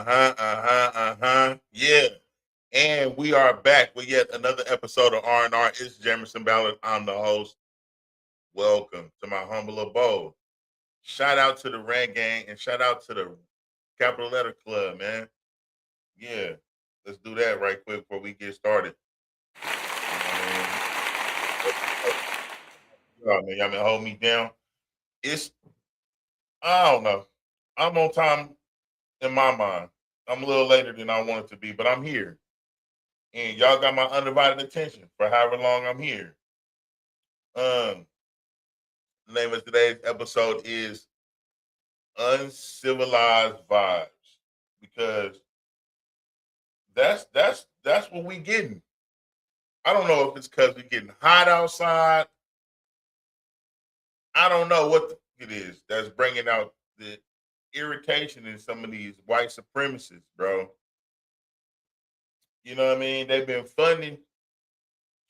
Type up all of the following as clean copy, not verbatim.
Yeah. And we are back with yet another episode of R&R. It's Jamerson Ballard. I'm the host. Welcome to my humble abode. Shout out to the Rant Gang and shout out to the Capital Letter Club, man. Yeah. Let's do that right quick before we get started. Y'all been hold me down. It's I don't know. I'm on time in my mind. I'm a little later than I wanted to be, but I'm here. And y'all got my undivided attention for however long I'm here. Um, the name of today's episode is Uncivilized Vibes because that's what we getting. I don't know if it's because we getting hot outside. I don't know what it is that's bringing out the irritation in some of these white supremacists, bro. You know what I mean? They've been funding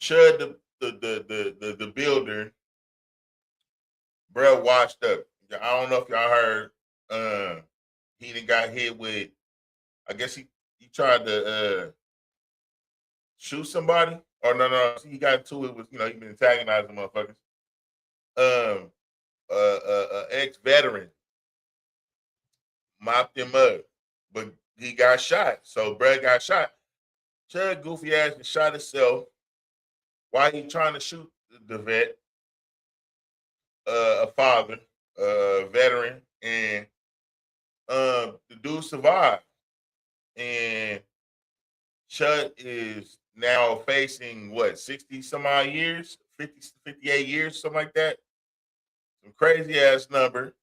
Chud the builder, bro, washed up. I don't know if y'all heard. He done got hit with. I guess he tried to shoot somebody, or no. He got into it with he been antagonizing motherfuckers. Um, ex veteran mopped him up, but he got shot. So Brad got shot. Chud goofy ass and shot himself while he trying to shoot the vet, a father, veteran, and the dude survived. And Chud is now facing what 60 some odd years, 50, 58 years, something like that. Some crazy ass number.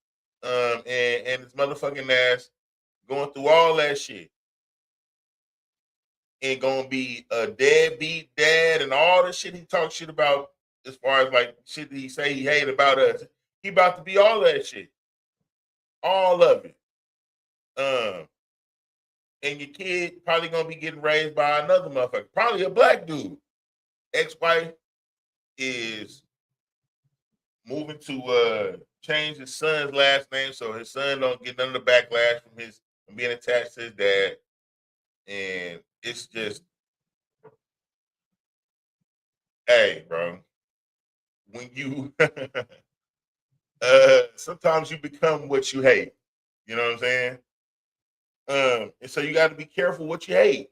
And his motherfucking ass going through all that shit. And gonna be a deadbeat dad and all the shit he talks shit about as far as like shit that he say he hate about us. He about to be all that shit. All of it. Um, and your kid probably gonna be getting raised by another motherfucker, probably a black dude. Ex-wife is moving to change his son's last name so his son don't get none of the backlash from being attached to his dad. And it's just, hey, bro, when you sometimes you become what you hate. You know what I'm saying? And so you got to be careful what you hate.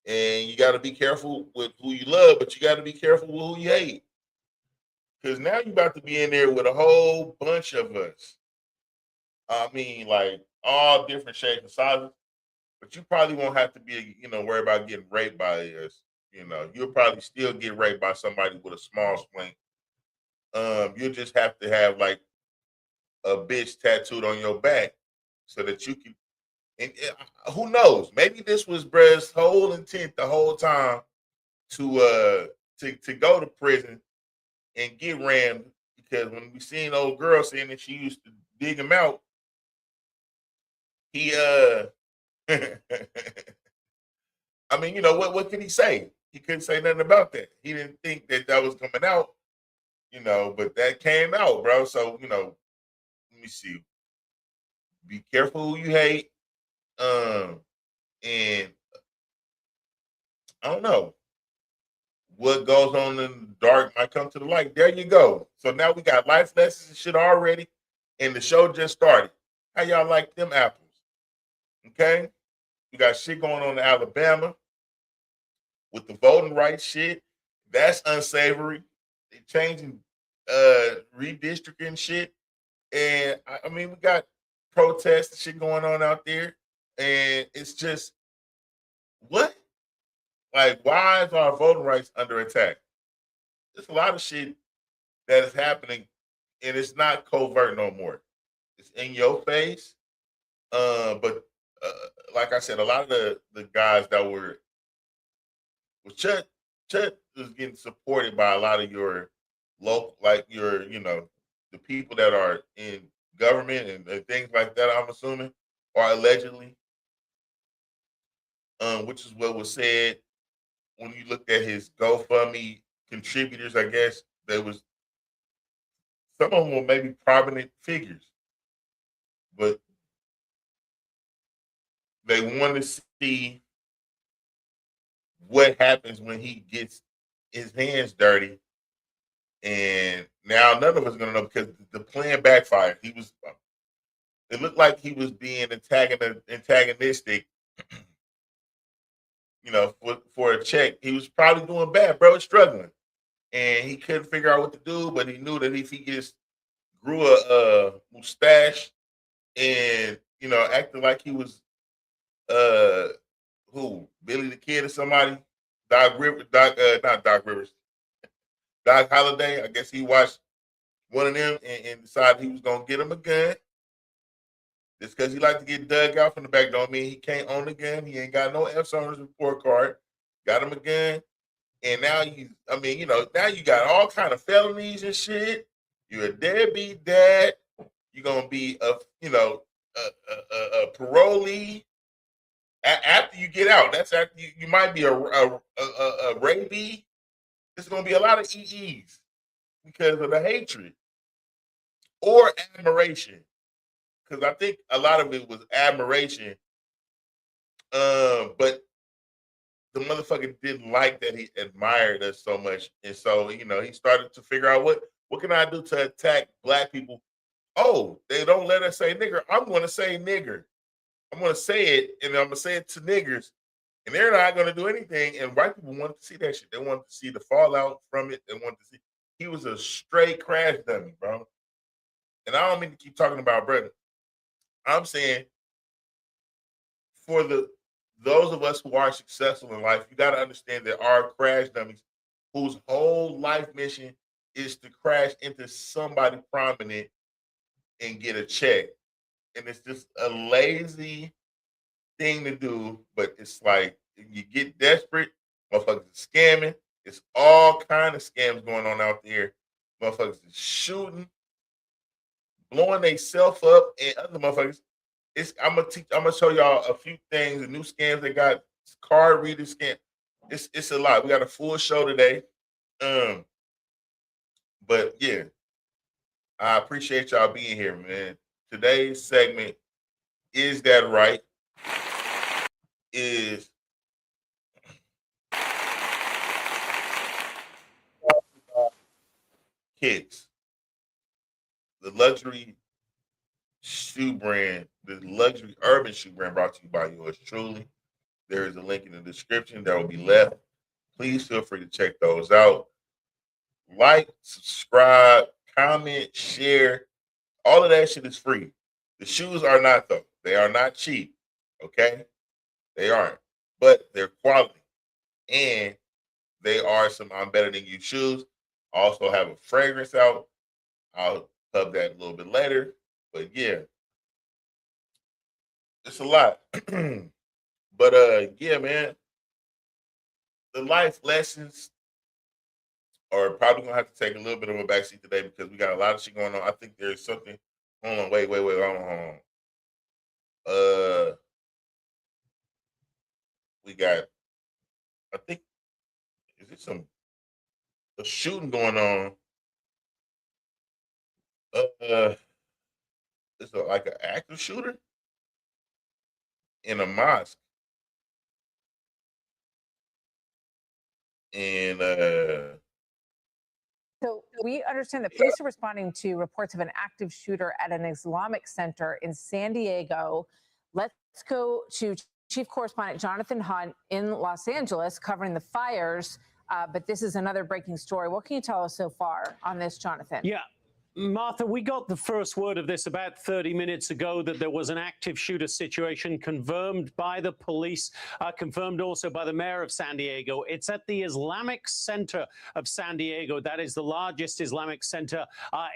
And you got to be careful with who you love, but you got to be careful with who you hate. Because now you're about to be in there with a whole bunch of us. I mean, like all different shapes and sizes. But you probably won't have to be, worry about getting raped by us. You'll probably still get raped by somebody with a small splint. You'll just have to have like a bitch tattooed on your back so that you can. And who knows? Maybe this was Brett's whole intent the whole time to go to prison and get rammed because when we seen old girl saying that she used to dig him out, he I mean, what could he say? He couldn't say nothing about that. He didn't think that was coming out, but that came out, bro. So, let me see. Be careful who you hate. And I don't know. What goes on in the dark might come to the light. There you go. So now we got life lessons and shit already, and the show just started. How y'all like them apples? Okay, we got shit going on in Alabama with the voting rights shit. That's unsavory. They changing redistricting shit, and I mean we got protests and shit going on out there, and it's just what like why is our voting rights under attack? There's a lot of shit that is happening, and it's not covert no more. It's in your face. But like I said, a lot of the guys that was Chet was getting supported by a lot of your local, like the people that are in government and things like that. I'm assuming, or allegedly, which is what was said when you looked at his GoFundMe contributors. I guess there was some of them were maybe prominent figures, but they want to see what happens when he gets his hands dirty. And now none of us are gonna know because the plan backfired. It looked like he was being antagonistic, for a check. He was probably doing bad, bro, struggling. And he couldn't figure out what to do, but he knew that if he just grew a mustache and acted like he was Billy the Kid or somebody, not Doc Rivers, Doc Holliday. I guess he watched one of them and decided he was gonna get him a gun. Just because he like to get dug out from the back don't mean he can't own a gun. He ain't got no F's on his report card. Got him a gun, and now now you got all kind of felonies and shit. You're a deadbeat dad. You're gonna be a parolee after you get out. That's after you might be a rabie. There's gonna be a lot of EEs because of the hatred or admiration. Because I think a lot of it was admiration, but the motherfucker didn't like that he admired us so much, and so he started to figure out what can I do to attack black people. Oh, they don't let us say nigger. I'm going to say nigger. I'm going to say it, and I'm going to say it to niggers, and they're not going to do anything. And white people wanted to see that shit. They wanted to see the fallout from it. They wanted to see. He was a straight crash dummy, bro. And I don't mean to keep talking about brother. I'm saying for those of us who are successful in life, you got to understand there are crash dummies whose whole life mission is to crash into somebody prominent and get a check. And it's just a lazy thing to do, but it's like you get desperate, motherfuckers are scamming. It's all kind of scams going on out there. Motherfuckers is shooting, blowing themselves up, and other motherfuckers. I'm gonna show y'all a few things, the new scams they got, card reader scam. It's a lot. We got a full show today. But yeah, I appreciate y'all being here, man. Today's segment, Is That Right? Is Kicks, the luxury shoe brand, the luxury urban shoe brand brought to you by yours truly. There is a link in the description that will be left. Please feel free to check those out. Like, subscribe, comment, share. All of that shit is free. The shoes are not, though. They are not cheap. Okay? They aren't. But they're quality. And they are some I'm Better Than You shoes. Also have a fragrance out. I'll hub that a little bit later. But yeah. It's a lot. But yeah, man. The life lessons are probably gonna have to take a little bit of a backseat today because we got a lot of shit going on. I think there's something. Hold on, wait, hold on. We got. I think is it a shooting going on? It's like an active shooter in a mosque, and So we understand that police are responding to reports of an active shooter at an Islamic center in San Diego. Let's go to Chief Correspondent Jonathan Hunt in Los Angeles covering the fires. But this is another breaking story. What can you tell us so far on this, Jonathan? Yeah. Martha, we got the first word of this about 30 minutes ago, that there was an active shooter situation confirmed by the police, confirmed also by the mayor of San Diego. It's at the Islamic Center of San Diego. That is the largest Islamic center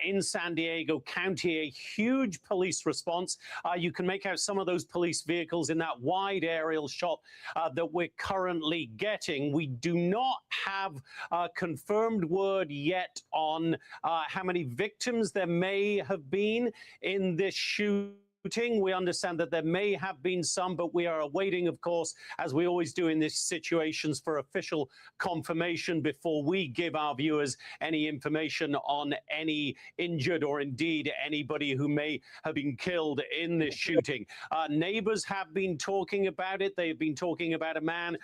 in San Diego County. A huge police response. You can make out some of those police vehicles in that wide aerial shot that we're currently getting. We do not have confirmed word yet on how many victims there may have been in this shooting. We understand that there may have been some, but we are awaiting, of course, as we always do in these situations, for official confirmation before we give our viewers any information on any injured or indeed anybody who may have been killed in this shooting. Neighbors have been talking about it. They've been talking about a man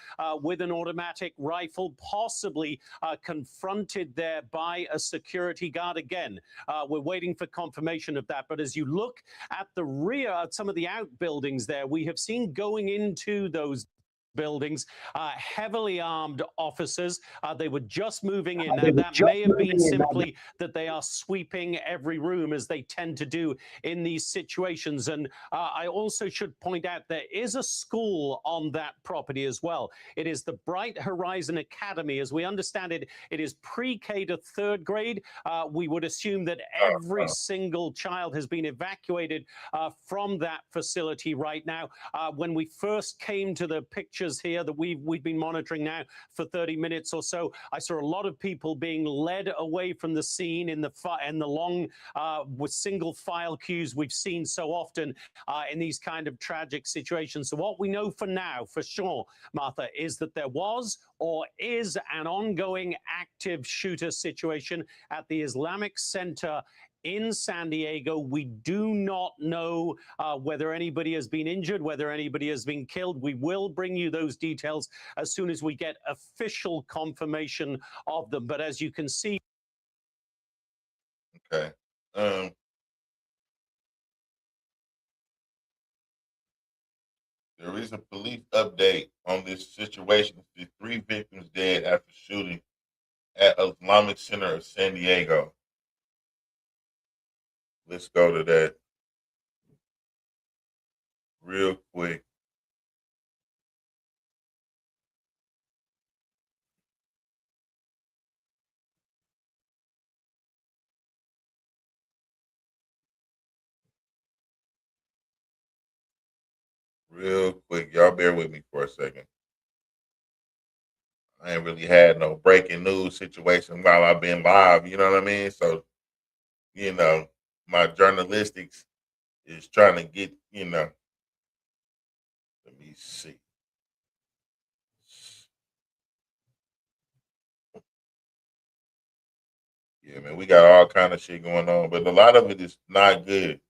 with an automatic rifle, possibly confronted there by a security guard. Again, we're waiting for confirmation of that. But as you look at the rear, at some of the outbuildings there, we have seen going into those buildings, heavily armed officers. They were just moving in. Now, that may have been simply that they are sweeping every room, as they tend to do in these situations. And I also should point out there is a school on that property as well. It is the Bright Horizon Academy. As we understand it, it is pre-K to third grade. We would assume that every single child has been evacuated from that facility right now. When we first came to the picture here that we've been monitoring now for 30 minutes or so, I saw a lot of people being led away from the scene in the long with single file queues we've seen so often in these kind of tragic situations. So what we know for now, for sure, Martha, is that there was or is an ongoing active shooter situation at the Islamic Center in San Diego. We do not know whether anybody has been injured, whether anybody has been killed. We will bring you those details as soon as we get official confirmation of them. But as you can see. Okay. There is a police update on this situation. The 3 victims dead after shooting at Islamic Center of San Diego. Let's go to that real quick. Real quick. Y'all bear with me for a second. I ain't really had no breaking news situation while I've been live, you know what I mean? So, my journalistics is trying to get, let me see. Yeah, man, we got all kind of shit going on, but a lot of it is not good.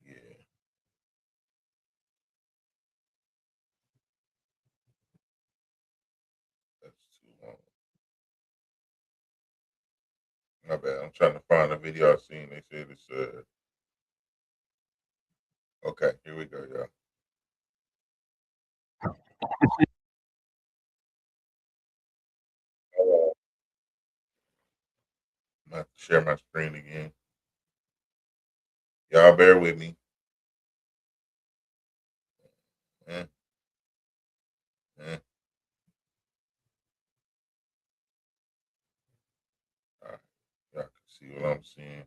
Yeah, that's too long. My bad. I'm trying to find a video I seen. They said it's okay. Here we go, y'all. I'm gonna have to share my screen again. Y'all bear with me. Eh. All right. Y'all can see what I'm seeing.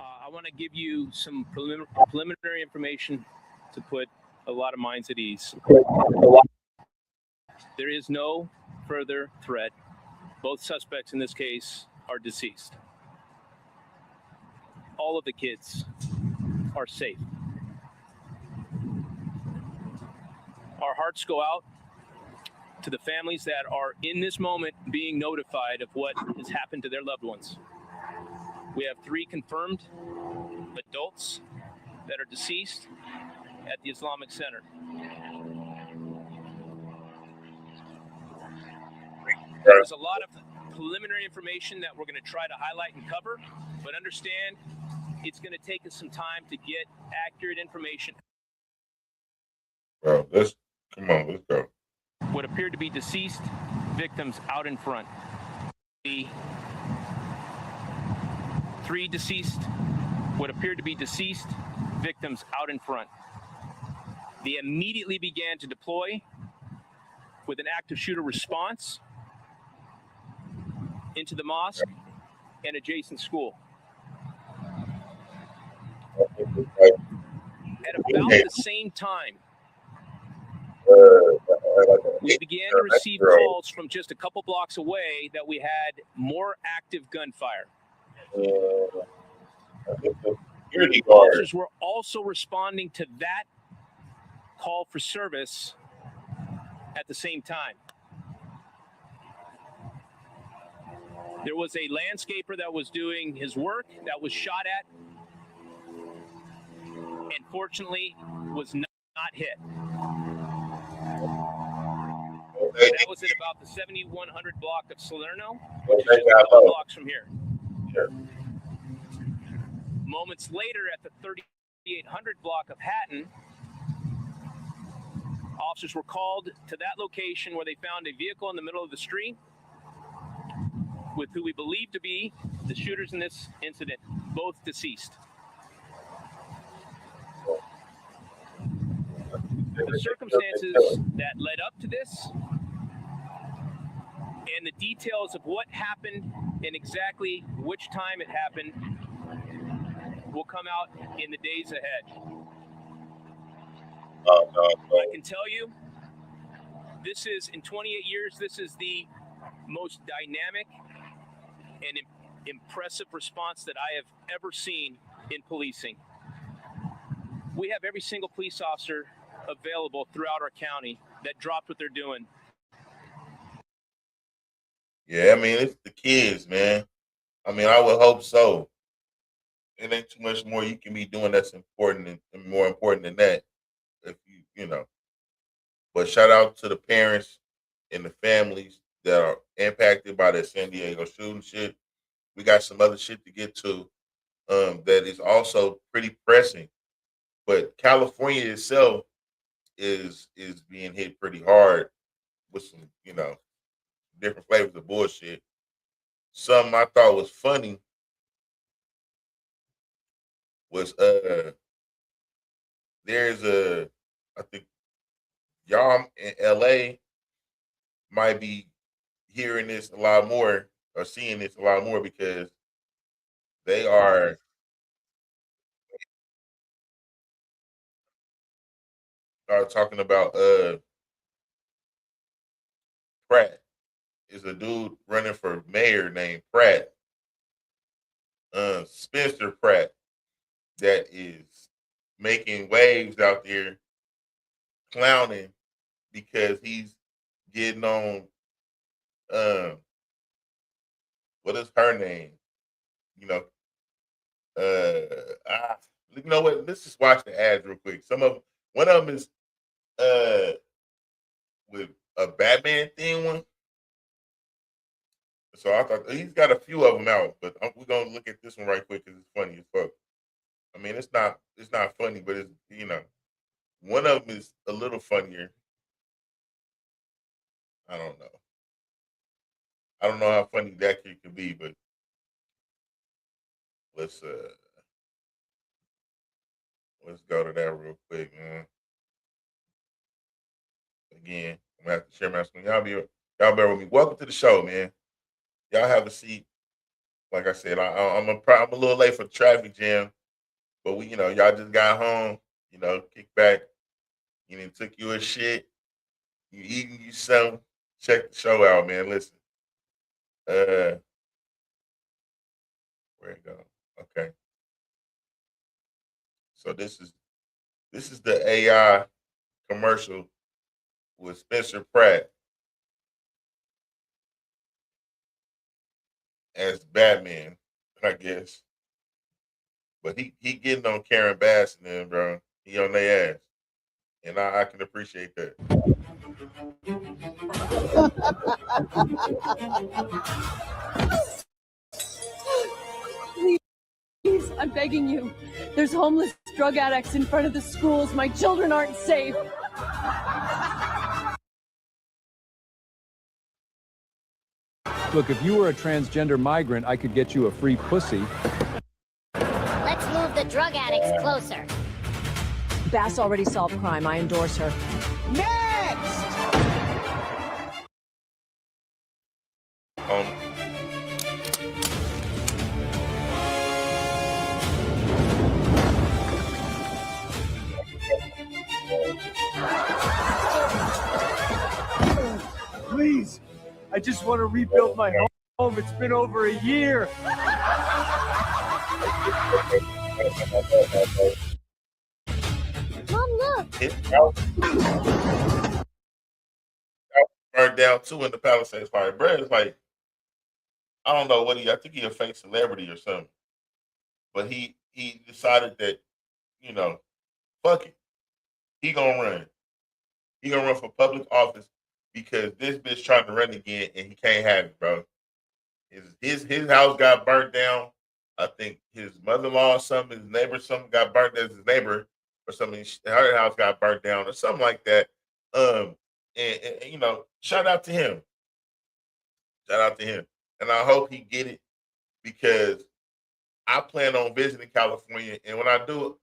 I want to give you some preliminary information to put a lot of minds at ease. There is no further threat. Both suspects in this case are deceased. All of the kids are safe. Our hearts go out to the families that are in this moment being notified of what has happened to their loved ones. We have 3 confirmed adults that are deceased at the Islamic Center. There's a lot of preliminary information that we're going to try to highlight and cover, but understand it's going to take us some time to get accurate information. Bro, come on, let's go. What appeared to be deceased victims out in front. The 3 deceased, what appeared to be deceased victims out in front. They immediately began to deploy with an active shooter response into the mosque and adjacent school. At about the same time, we began to receive calls from just a couple blocks away that we had more active gunfire. Officers were also responding to that call for service at the same time. There was a landscaper that was doing his work that was shot at and fortunately was not hit. That was at about the 7100 block of Salerno, which is just a couple blocks from here. Moments later, at the 3800 block of Hatton, officers were called to that location where they found a vehicle in the middle of the street with who we believe to be the shooters in this incident, both deceased. The circumstances that led up to this and the details of what happened and exactly which time it happened will come out in the days ahead. I can tell you, this is, in 28 years, this is the most dynamic and impressive response that I have ever seen in policing. We have every single police officer available throughout our county that dropped what they're doing. Yeah, I mean, it's the kids, man. I mean, I would hope so. It ain't too much more you can be doing that's important and more important than that. If you know. But shout out to the parents and the families that are impacted by that San Diego shooting shit. We got some other shit to get to that is also pretty pressing. But California itself is being hit pretty hard with some, different flavors of bullshit. Something I thought was funny was there's I think y'all in LA might be hearing this a lot more or seeing this a lot more because they are talking about Pratt. Is a dude running for mayor named Pratt, Spencer Pratt, that is making waves out there clowning because he's getting on what is her name? You know what? Let's just watch the ads real quick. One of them is with a Batman theme one. So I thought he's got a few of them out, but we're gonna look at this one right quick because it's funny as fuck. I mean, it's not funny, but it's one of them is a little funnier. I don't know how funny that kid could be, but let's go to that real quick, man. Again, I'm gonna have to share my screen. Y'all bear with me. Welcome to the show, man. Y'all have a seat. Like I said, I'm a little late for the traffic jam, but y'all just got home. Kick back. Took you a shit. You eating you something. Check the show out, man. Listen. Where it go? Okay. So this is the AI commercial with Spencer Pratt as Batman, I guess. But he getting on Karen Bass and them, bro. He on their ass. And I can appreciate that. Please, I'm begging you. There's homeless drug addicts in front of the schools. My children aren't safe. Look, if you were a transgender migrant, I could get you a free pussy. Let's move the drug addicts closer. Bass already solved crime. I endorse her. Next! just want to rebuild my home. It's been over a year. Mom, look. His house burned down too in the Palisades fire. Brad is like, I don't know what I think he a fake celebrity or something. But he decided that, you know, fuck it. He gonna run. He gonna run for public office because this bitch trying to run again and he can't have it, bro. His house got burnt down. I think his mother-in-law or something, his neighbor, something got burnt as his neighbor or something. Her house got burnt down or something like that. And you know, shout out to him. Shout out to him. And I hope he get it because I plan on visiting California. And when I do,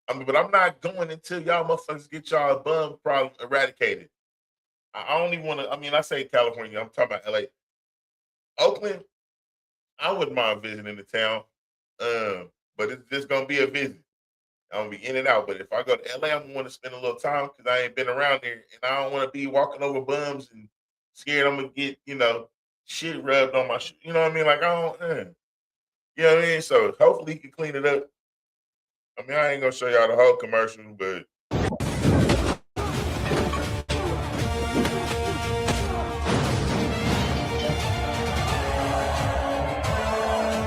but I'm not going until y'all motherfuckers get y'all bum problem eradicated. I only want to, I say California, I'm talking about LA. Oakland, I wouldn't mind visiting the town. But it's just gonna be a visit. I'm gonna be in and out. But if I go to LA, I'm gonna want to spend a little time because I ain't been around there and I don't want to be walking over bums and scared I'm gonna get, shit rubbed on my you know what I mean? Like I don't you know what I mean? So hopefully he can clean it up. I ain't gonna show y'all the whole commercial, but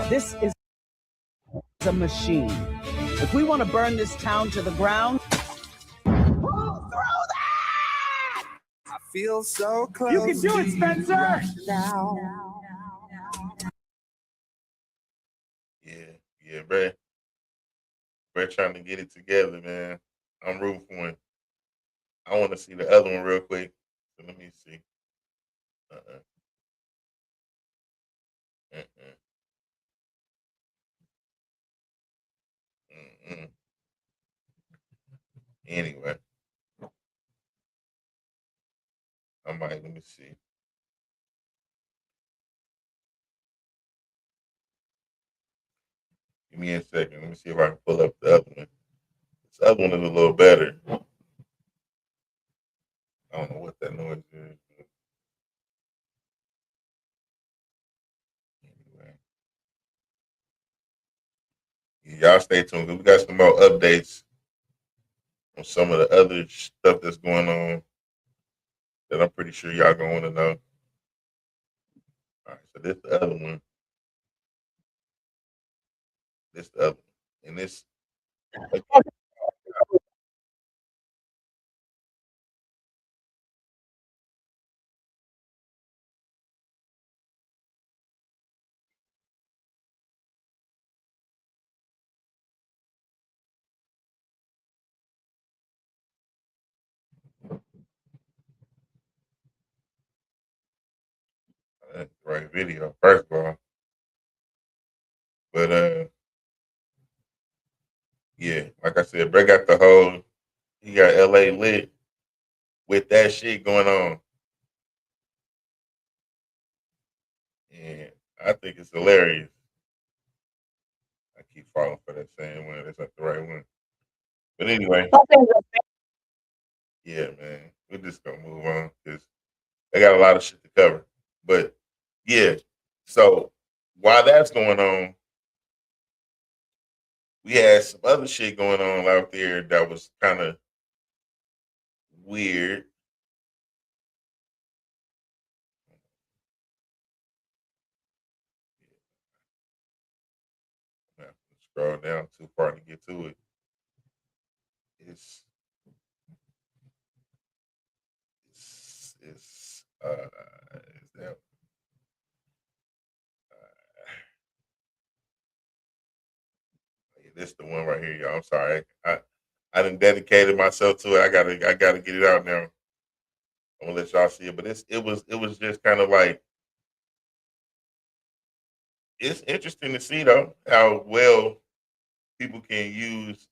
this is a machine. If we want to burn this town to the ground, I feel so close. You can do it, Spencer. Yeah, bro. We're trying to get it together, man. I'm rooting for him. I want to see the other one real quick. So let me see. Anyway, let me see. Give me a second. Let me see if I can pull up the other one. This other one is a little better. I don't know what that noise is. Anyway. Y'all stay tuned. We got some more updates on some of the other stuff that's going on that I'm pretty sure y'all gonna want to know. All right, so this the other one. This the other one. And this right video, first of all. But yeah, like I said, Brett got he got LA lit with that shit going on. And I think it's hilarious. I keep falling for that same one. That's not the right one. But anyway. Yeah, man. We're just gonna move on because they got a lot of shit to cover. But yeah, so while that's going on, we had some other shit going on out there that was kind of weird. I have to scroll down too far to get to it. Is that this the one right here, y'all. I'm sorry. I done dedicated myself to it. I gotta get it out now. I'm gonna let y'all see it. But it was just kind of like it's interesting to see though how well people can use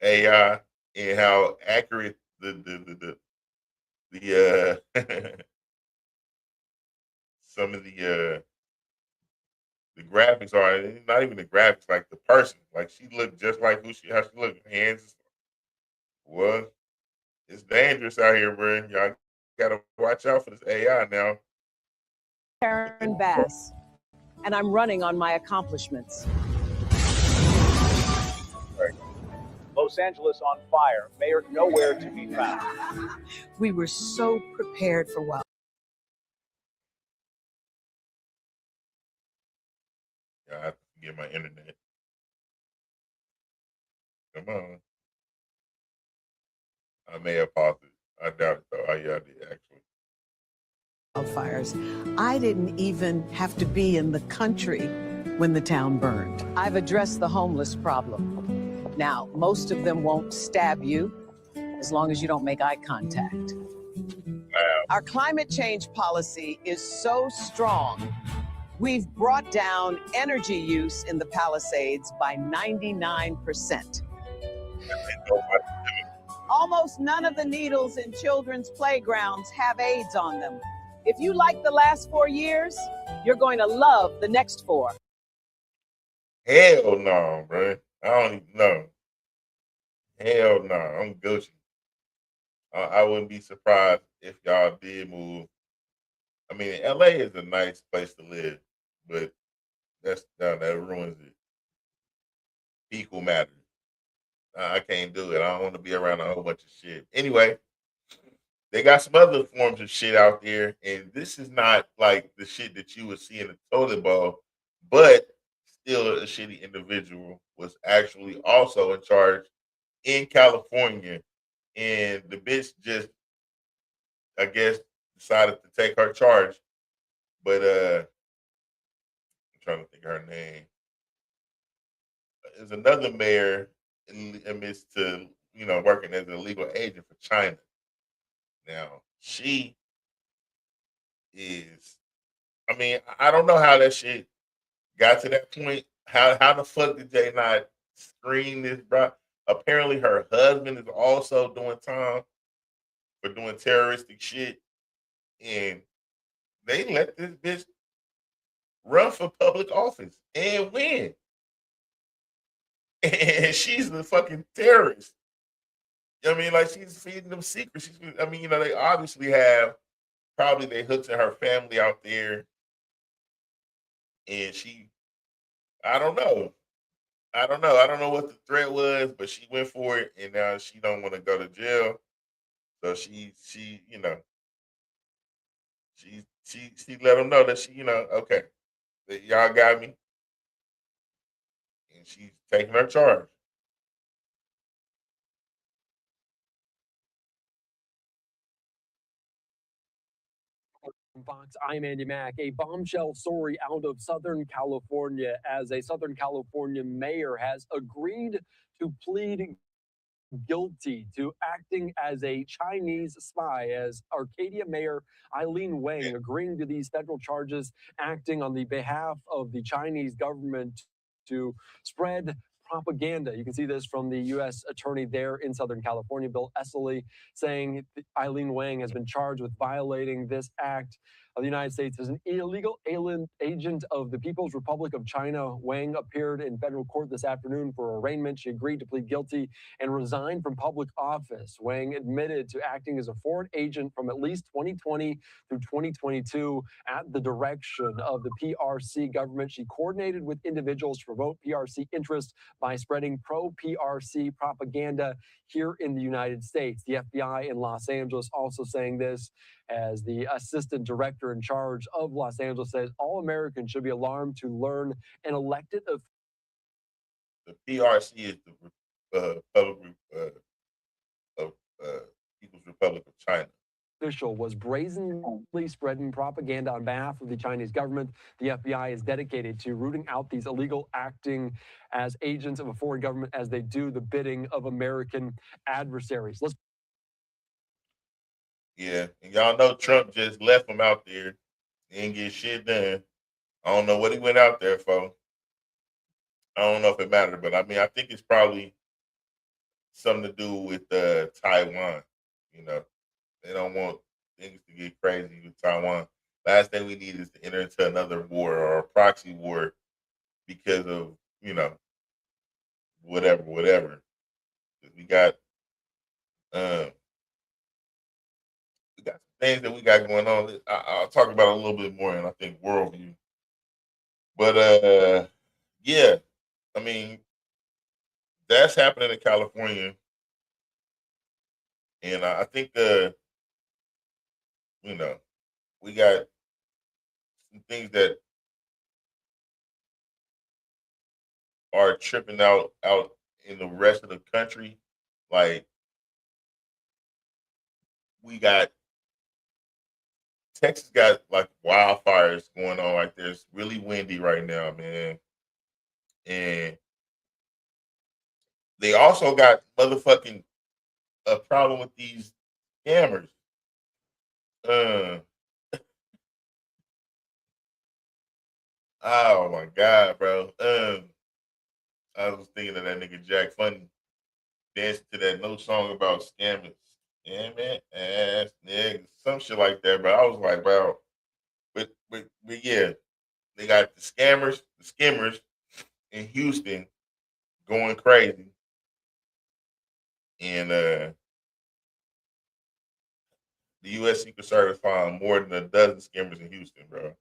AI and how accurate the some of the graphics are. Not even the graphics, like the person. Like she looked just like how she looked. Hands. Well, it's dangerous out here, bro. Y'all gotta watch out for this AI now. Karen Bass, and I'm running on my accomplishments. Los Angeles on fire. Mayor nowhere to be found. We were so prepared for what? Yeah, I have to get my internet. Come on. I may have paused it. I doubt it though. Yeah, I did actually. Wildfires. I didn't even have to be in the country when the town burned. I've addressed the homeless problem. Now, most of them won't stab you as long as you don't make eye contact. Wow. Our climate change policy is so strong. We've brought down energy use in the Palisades by 99%. Almost none of the needles in children's playgrounds have AIDS on them. If you like the last 4 years, you're going to love the next 4. Hell no, bro. I don't even know. Hell no. I'm Gucci. I wouldn't be surprised if y'all did move. I mean, LA is a nice place to live, but that ruins it. Equal matters. I can't do it. I don't want to be around a whole bunch of shit. Anyway, they got some other forms of shit out there, and this is not like the shit that you would see in a toilet bowl, but still a shitty individual was actually also in charge in California, and the bitch just, I guess, decided to take her charge. But I'm trying to think of her name. There's another mayor admits to, working as a legal agent for China. Now, she is, I mean, I don't know how that shit got to that point. How the fuck did they not screen this, bro? Apparently, her husband is also doing time for doing terroristic shit. And they let this bitch run for public office and win. And she's the fucking terrorist. I mean, like, she's feeding them secrets. They obviously have probably they hooks in her family out there. And I don't know. I don't know what the threat was, but she went for it, and now she don't want to go to jail. So she let them know that okay, that y'all got me, and she's taking her charge. Fox, I'm Andy Mack. A bombshell story out of Southern California as a Southern California mayor has agreed to plead guilty to acting as a Chinese spy, as Arcadia Mayor Eileen Wang agreeing to these federal charges, acting on the behalf of the Chinese government to spread propaganda. You can see this from the U.S. attorney there in Southern California, Bill Esseley, saying Eileen Wang has been charged with violating this act of the United States as an illegal alien agent of the People's Republic of China. Wang appeared in federal court this afternoon for arraignment. She agreed to plead guilty and resign from public office. Wang admitted to acting as a foreign agent from at least 2020 through 2022 at the direction of the PRC government. She coordinated with individuals to promote PRC interests by spreading pro-PRC propaganda here in the United States. The FBI in Los Angeles also saying this, as the assistant director in charge of Los Angeles says all Americans should be alarmed to learn an elected official. The PRC is the People's Republic of China. Official was brazenly spreading propaganda on behalf of the Chinese government. The FBI is dedicated to rooting out these illegal acting as agents of a foreign government as they do the bidding of American adversaries. Yeah, and y'all know Trump just left him out there. He didn't get shit done. I don't know what he went out there for. I don't know if it mattered, but I mean, I think it's probably something to do with Taiwan. They don't want things to get crazy with Taiwan. Last thing we need is to enter into another war or a proxy war because of, whatever. We got some things that we got going on. I'll talk about it a little bit more in, I think, worldview. But yeah, I mean, that's happening in California, and I think you know, we got some things that are tripping out in the rest of the country. Like, we got Texas got like wildfires going on. Like, there's really windy right now, man. And they also got motherfucking a problem with these scammers. Oh my god, bro. I was thinking of that nigga Jack Funny dancing to that no song about scammers. Yeah, man, ass niggas, some shit like that, bro. I was like, bro, but yeah, they got the skimmers in Houston going crazy. And the U.S. Secret Service found more than a dozen skimmers in Houston, bro.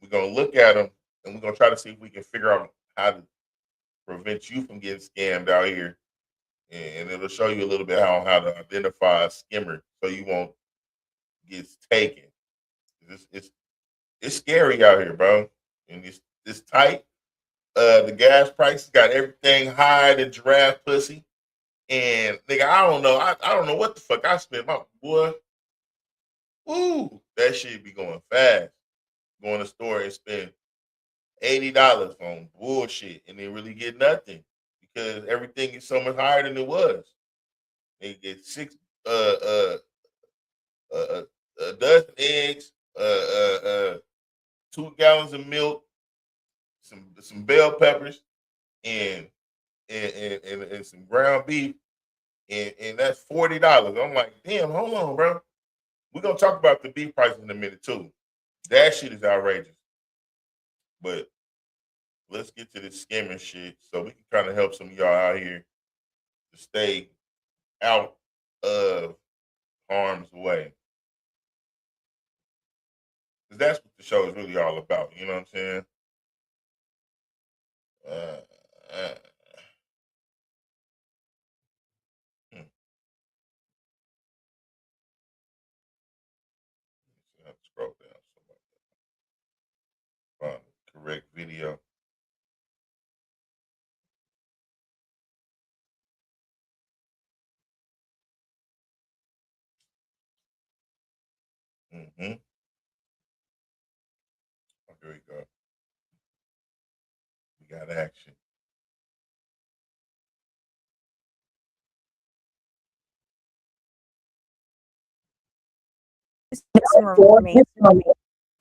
We're going to look at them, and we're going to try to see if we can figure out how to prevent you from getting scammed out here. And it'll show you a little bit how to identify a skimmer so you won't get taken. It's scary out here, bro. And it's tight. The gas prices got everything high than giraffe pussy. And nigga, I don't know. I don't know what the fuck I spent. My boy. Ooh, that shit be going fast. Go in the store and spend $80 on bullshit and then really get nothing because everything is so much higher than it was. They get a dozen eggs, 2 gallons of milk, some bell peppers, and some ground beef, and that's $40. I'm like, damn, hold on, bro. We're gonna talk about the beef prices in a minute too. That shit is outrageous. But let's get to this scamming shit so we can kind of help some of y'all out here to stay out of harm's way. Because that's what the show is really all about. You know what I'm saying? I have to scroll down. Find the correct video. Mm-hmm. Oh, here we go. We got action.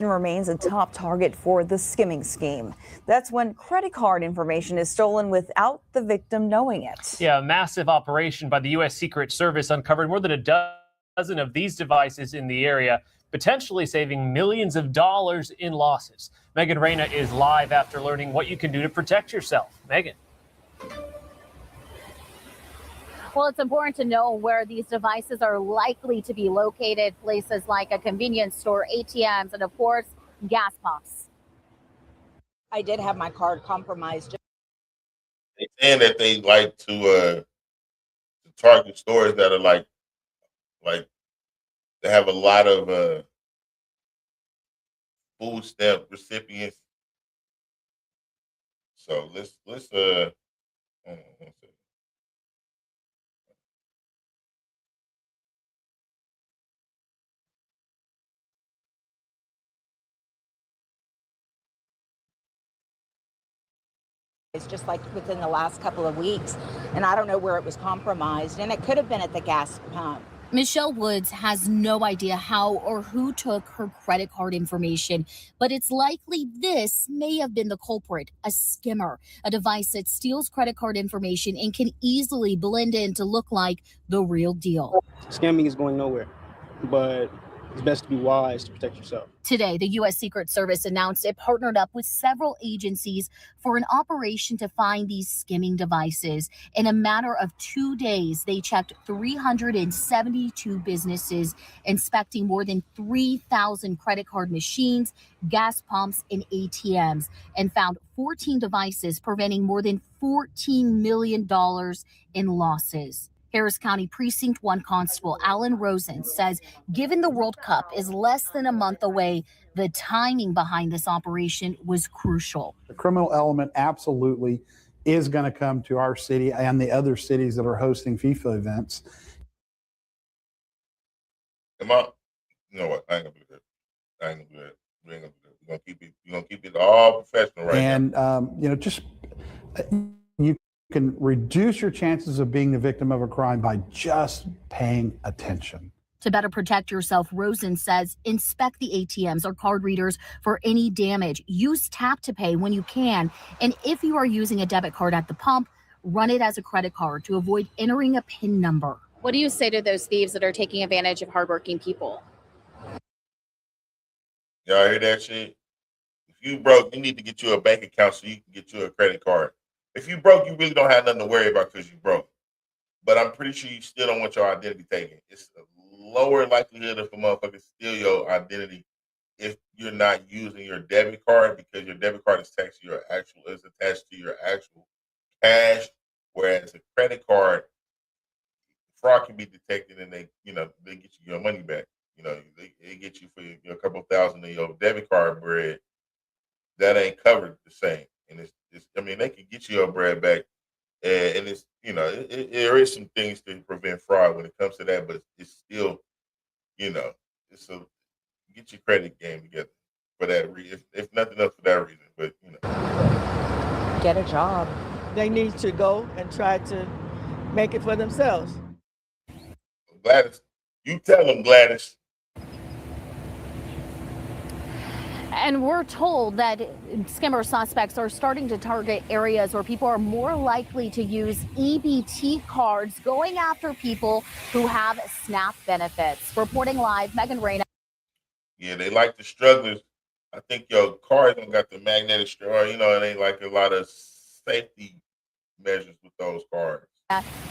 Remains a top target for the skimming scheme. That's when credit card information is stolen without the victim knowing it. Yeah, a massive operation by the U.S. Secret Service uncovered more than a dozen of these devices in the area, potentially saving millions of dollars in losses. Megan Reyna is live after learning what you can do to protect yourself. Megan. Well, it's important to know where these devices are likely to be located, places like a convenience store, ATMs, and of course, gas pumps. I did have my card compromised. They saying that they like to target stores that are like they have a lot of food stamp recipients. So let's hold on one second. It's just like within the last couple of weeks, and I don't know where it was compromised, and it could have been at the gas pump. Michelle Woods has no idea how or who took her credit card information, but it's likely this may have been the culprit, a skimmer, a device that steals credit card information and can easily blend in to look like the real deal. Scamming is going nowhere, but it's best to be wise to protect yourself. Today, the U.S. Secret Service announced it partnered up with several agencies for an operation to find these skimming devices. In a matter of 2 days, they checked 372 businesses, inspecting more than 3,000 credit card machines, gas pumps, and ATMs, and found 14 devices preventing more than $14 million in losses. Harris County Precinct 1 Constable Alan Rosen says, given the World Cup is less than a month away, the timing behind this operation was crucial. The criminal element absolutely is going to come to our city and the other cities that are hosting FIFA events. You know what? I ain't gonna do that. I ain't gonna do that. We ain't gonna do that. We're gonna keep it all professional right now. And just you can reduce your chances of being the victim of a crime by just paying attention. To better protect yourself, Rosen says, inspect the ATMs or card readers for any damage. Use tap to pay when you can. And if you are using a debit card at the pump, run it as a credit card to avoid entering a PIN number. What do you say to those thieves that are taking advantage of hardworking people? Y'all hear that shit? If you broke, you need to get you a bank account so you can get you a credit card. If you broke, you really don't have nothing to worry about because you broke. But I'm pretty sure you still don't want your identity taken. It's a lower likelihood of a motherfucker steal your identity if you're not using your debit card, because your debit card is attached to your actual cash, whereas a credit card, fraud can be detected and they get you your money back. They get you for a couple $1,000 in your debit card bread. That ain't covered the same. And they can get you your bread back, and it's there is some things to prevent fraud when it comes to that, but it's still it's a get your credit game together for that reason. If nothing else for that reason, but get a job. They need to go and try to make it for themselves. Gladys, you tell them, Gladys. And we're told that skimmer suspects are starting to target areas where people are more likely to use EBT cards, going after people who have SNAP benefits. Reporting live, Megan Reyna. Yeah, they like the strugglers. I think your card don't got the magnetic strap. It ain't like a lot of safety measures with those cards.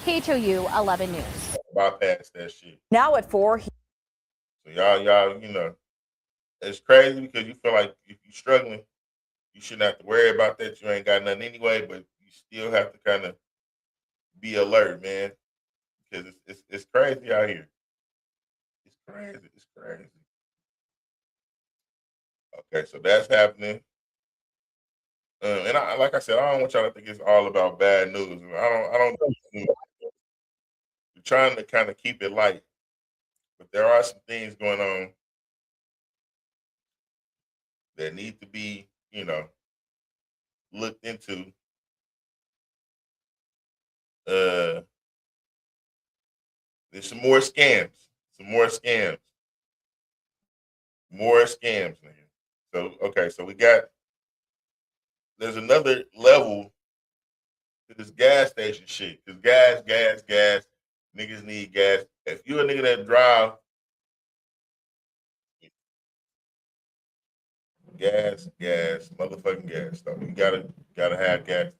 KHOU 11 News. Bypass that shit. Now at 4. So y'all, it's crazy because you feel like if you're struggling, you shouldn't have to worry about that. You ain't got nothing anyway, but you still have to kind of be alert, man, because it's crazy out here. It's crazy. Okay, so that's happening. And like I said, I don't want y'all to think it's all about bad news. I don't. We're trying to kind of keep it light, but there are some things going on that need to be, looked into. There's some more scams. More scams, nigga. So, okay, so there's another level to this gas station shit. Because gas, niggas need gas. If you a nigga that drive gas, motherfucking gas stuff. You gotta have gas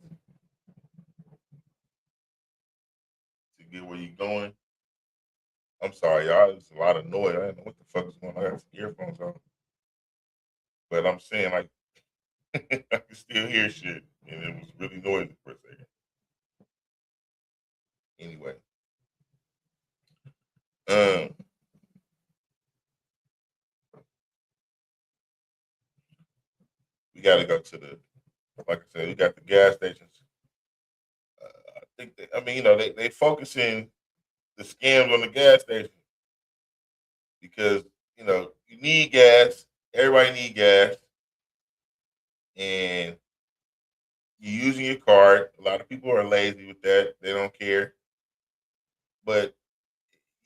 to get where you going. I'm sorry, y'all. There's a lot of noise. I don't know what the fuck is going on. I got some earphones on. But I'm saying, like, I can still hear shit. And it was really noisy for a second. Anyway. We got to go to like I said, we got the gas stations. I think they focusing the scams on the gas station because, you need gas. Everybody need gas. And you're using your card. A lot of people are lazy with that. They don't care. But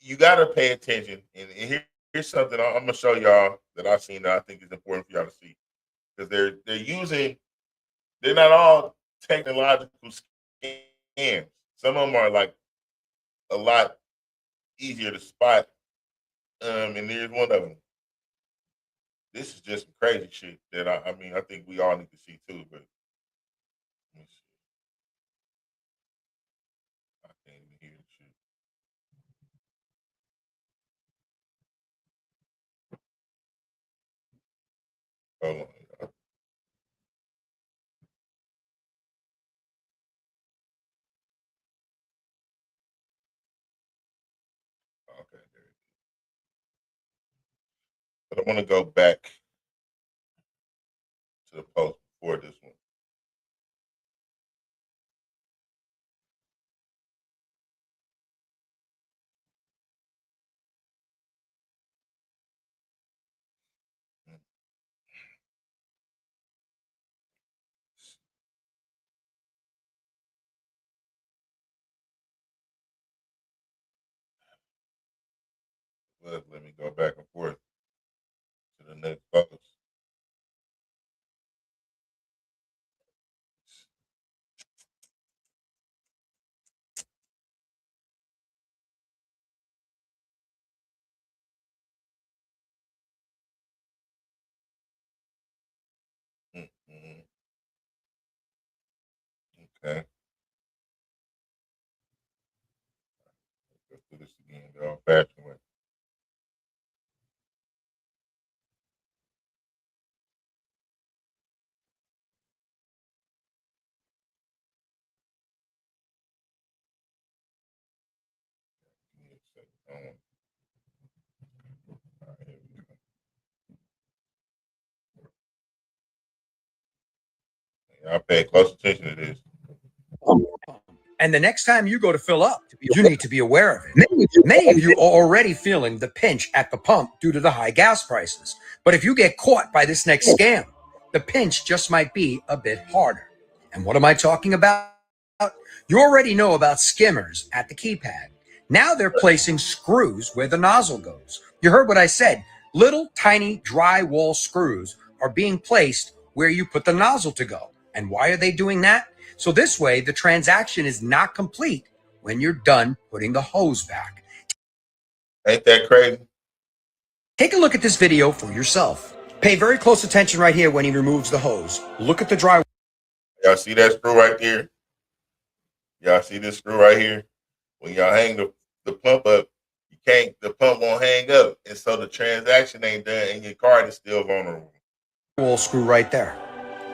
you got to pay attention. And here's something I'm going to show y'all that I've seen that I think is important for y'all to see. Because they're not all technological scams. Some of them are like a lot easier to spot. And here's one of them. this is just some crazy shit that I mean, I think we all need to see too. But let me see. I can't even hear the shit. Hold on, y'all. Okay, there it is. But I want to go back to the post before this one. Let me go back and forth to the next post. Mm-hmm. Okay. Let's do this again the old-fashioned way. Give me a second. All right, here we go. Y'all pay close attention to this. And the next time you go to fill up, you need to be aware of it. Many of you are already feeling the pinch at the pump due to the high gas prices. But if you get caught by this next scam, the pinch just might be a bit harder. And what am I talking about? You already know about skimmers at the keypad. Now they're placing screws where the nozzle goes. You heard what I said. Little tiny drywall screws are being placed where you put the nozzle to go. And why are they doing that? So this way, the transaction is not complete when you're done putting the hose back. Ain't that crazy? Take a look at this video for yourself. Pay very close attention right here when he removes the hose. Look at the drywall. Y'all see that screw right there? Y'all see this screw right here? When y'all hang the pump up, the pump won't hang up. And so the transaction ain't done and your card is still vulnerable. Drywall screw right there.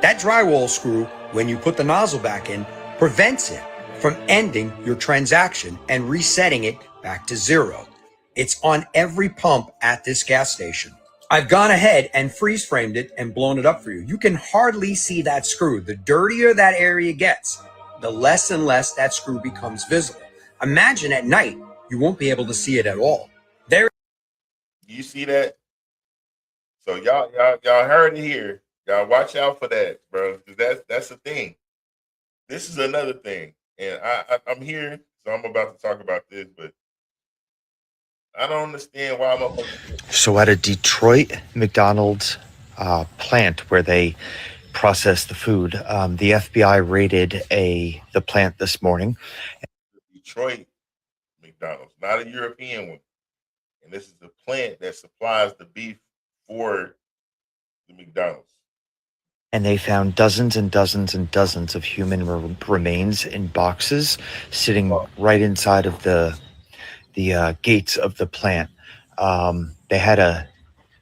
That drywall screw, when you put the nozzle back in, prevents it from ending your transaction and resetting it back to zero. It's on every pump at this gas station. I've gone ahead and freeze framed it and blown it up for you. You can hardly see that screw. The dirtier that area gets, the less and less that screw becomes visible. Imagine at night, you won't be able to see it at all. There. You see that? So y'all heard it here. Y'all watch out for that, bro. That's the thing. This is another thing. And I'm here, so I'm about to talk about this, but I don't understand why I'm up. So at a Detroit McDonald's plant where they process the food, the FBI raided the plant this morning. Detroit McDonald's, not a European one. And this is the plant that supplies the beef for the McDonald's. And they found dozens and dozens and dozens of human remains in boxes sitting right inside of the gates of the plant. They had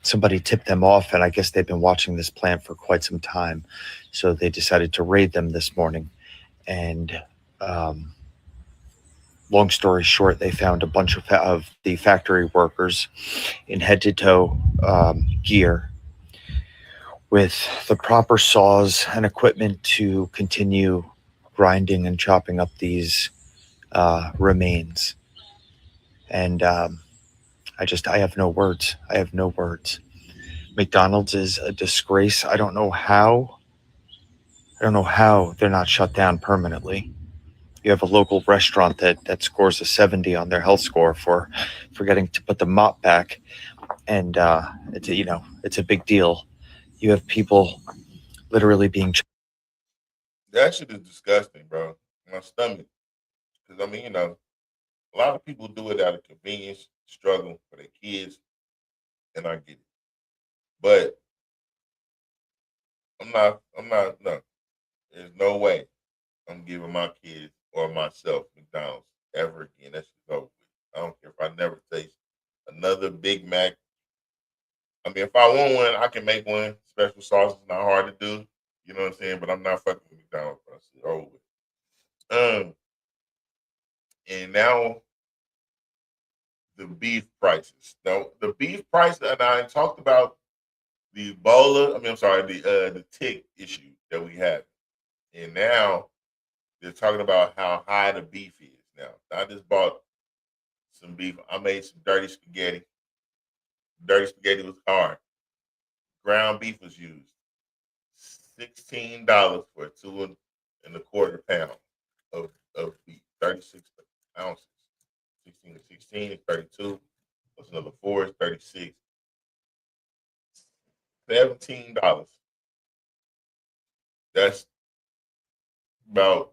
somebody tip them off, and I guess they've been watching this plant for quite some time. So they decided to raid them this morning. And long story short, they found a bunch of the factory workers in head-to-toe gear with the proper saws and equipment to continue grinding and chopping up these remains. And I have no words. I have no words. McDonald's is a disgrace. I don't know how they're not shut down permanently. You have a local restaurant that scores a 70 on their health score for forgetting to put the mop back. And it's a big deal. You have people literally being. That shit is disgusting, bro. My stomach. Because, I mean, a lot of people do it out of convenience, struggle for their kids, and I get it. But No. There's no way I'm giving my kids or myself McDonald's ever again. That's just over with. I don't care if I never taste another Big Mac. I mean, if I want one, I can make one. Special sauce is not hard to do. You know what I'm saying? But I'm not fucking with McDonald's. That's just over with. And now the beef prices. Now the beef price, and I talked about the Ebola. I'm sorry, the tick issue that we have, and now they're talking about how high the beef is. Now I just bought some beef. I made some dirty spaghetti. Dirty spaghetti was hard. Ground beef was used. $16 for 2.25 pounds of beef. 36 ounces. 16 to 16 is 32. Plus another 4 is 36. $17. That's about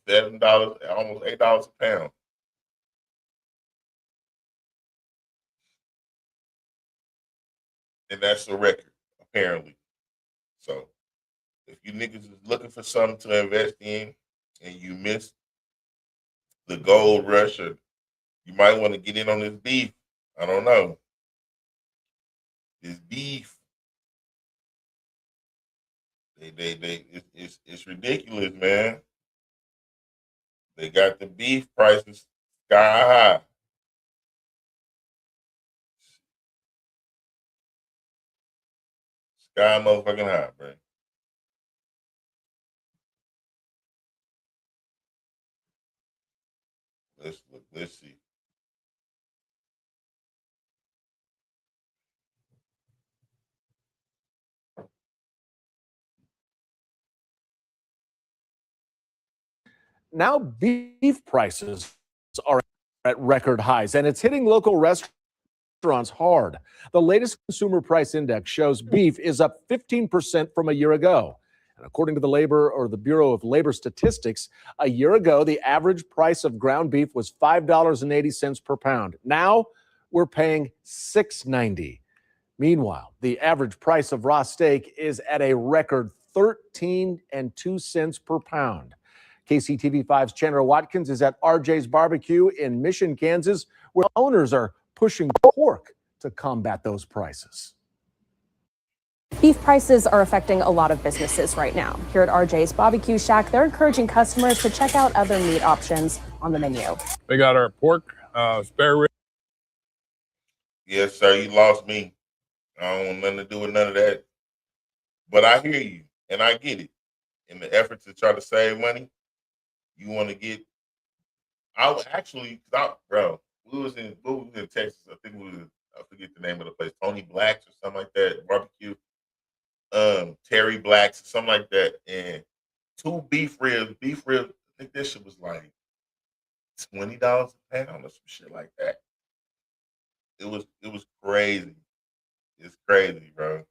$7, almost $8 a pound. And that's the record, apparently. So if you niggas is looking for something to invest in and you missed the gold rush, or you might want to get in on this beef. I don't know. This beef, it's ridiculous, man. They got the beef prices sky high. Sky motherfucking high, bro. Let's look. Let's see. Now beef prices are at record highs, and it's hitting local restaurants hard. The latest consumer price index shows beef is up 15% from a year ago. And according to the Bureau of Labor Statistics, a year ago, the average price of ground beef was $5.80 per pound. Now we're paying $6.90. Meanwhile, the average price of raw steak is at a record $13.02 per pound. KCTV5's Chandra Watkins is at RJ's Barbecue in Mission, Kansas, where owners are pushing pork to combat those prices. Beef prices are affecting a lot of businesses right now. Here at RJ's Barbecue Shack, they're encouraging customers to check out other meat options on the menu. We got our pork, spare rib. Yes, sir, you lost me. I don't want nothing to do with none of that. But I hear you, and I get it. In the effort to try to save money, you want to get. I was actually, bro. We was in Texas. I think I forget the name of the place. Tony Black's or something like that. Barbecue. Terry Black's or something like that. And 2 beef ribs. I think this shit was like $20 a pound or some shit like that. It was crazy. It's crazy, bro.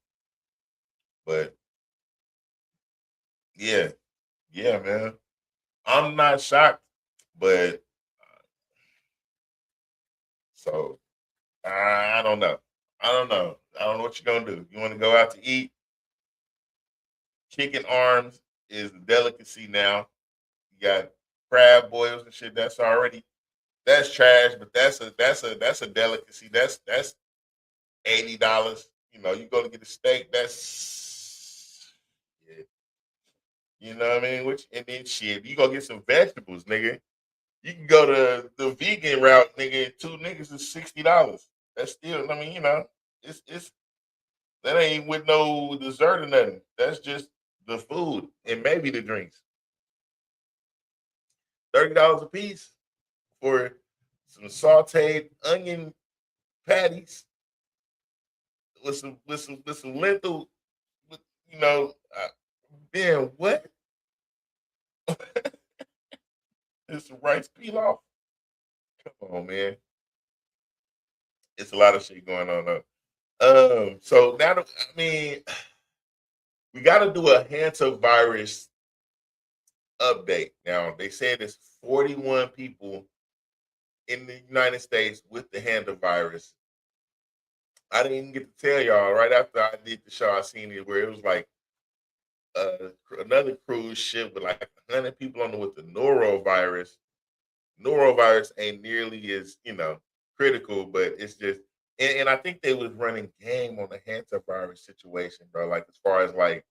But yeah, man. I'm not shocked, but so I don't know. I don't know what you're gonna do. You want to go out to eat? Chicken arms is a delicacy now. You got crab boils and shit. That's trash, but that's a delicacy. That's $80. You know, you go to get a steak. That's you know what I mean. And then shit, you go get some vegetables, nigga. You can go to the vegan route, nigga. 2 niggas is $60. That's still, I mean, you know, it's that ain't with no dessert or nothing. That's just the food and maybe the drinks. $30 a piece for some sauteed onion patties with some lentil, you know. Then what? There's some rice pilaf. Come on, man. It's a lot of shit going on though. So now we got to do a hantavirus update. Now they said there's 41 people in the United States with the hantavirus. I didn't even get to tell y'all. Right after I did the show, I seen it where it was like another cruise ship with like 100 people on it with the norovirus. Norovirus ain't nearly as, critical, but it's just, and I think they was running game on the hantavirus situation, bro. Like, as far as like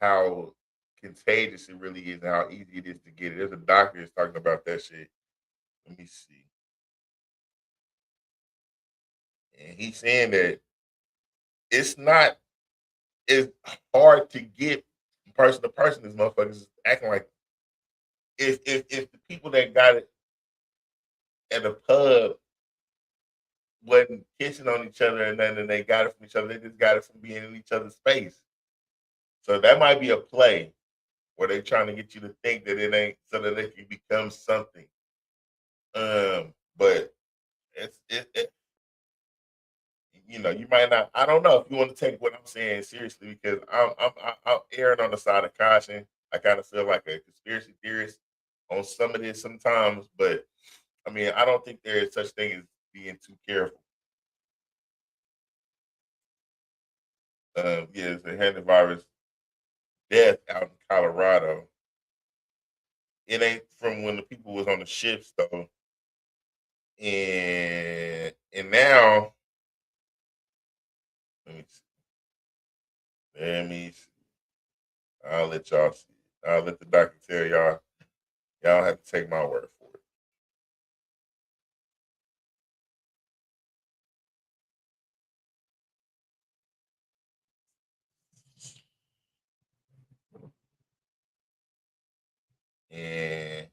how contagious it really is and how easy it is to get it. There's a doctor that's talking about that shit. Let me see. And he's saying that it's not as hard to get person to person as motherfuckers is acting like if the people that got it at a pub wasn't kissing on each other and then they got it from each other, they just got it from being in each other's space. So that might be a play where they're trying to get you to think that it ain't so that it can become something. But it you might not. I don't know if you want to take what I'm saying seriously, because I'm erring on the side of caution. I kind of feel like a conspiracy theorist on some of this sometimes, but I mean, I don't think there is such thing as being too careful. It's a hantavirus death out in Colorado. It ain't from when the people was on the ships though, and now let me see. I'll let y'all see. I'll let the doctor tell y'all. Y'all have to take my word for it. And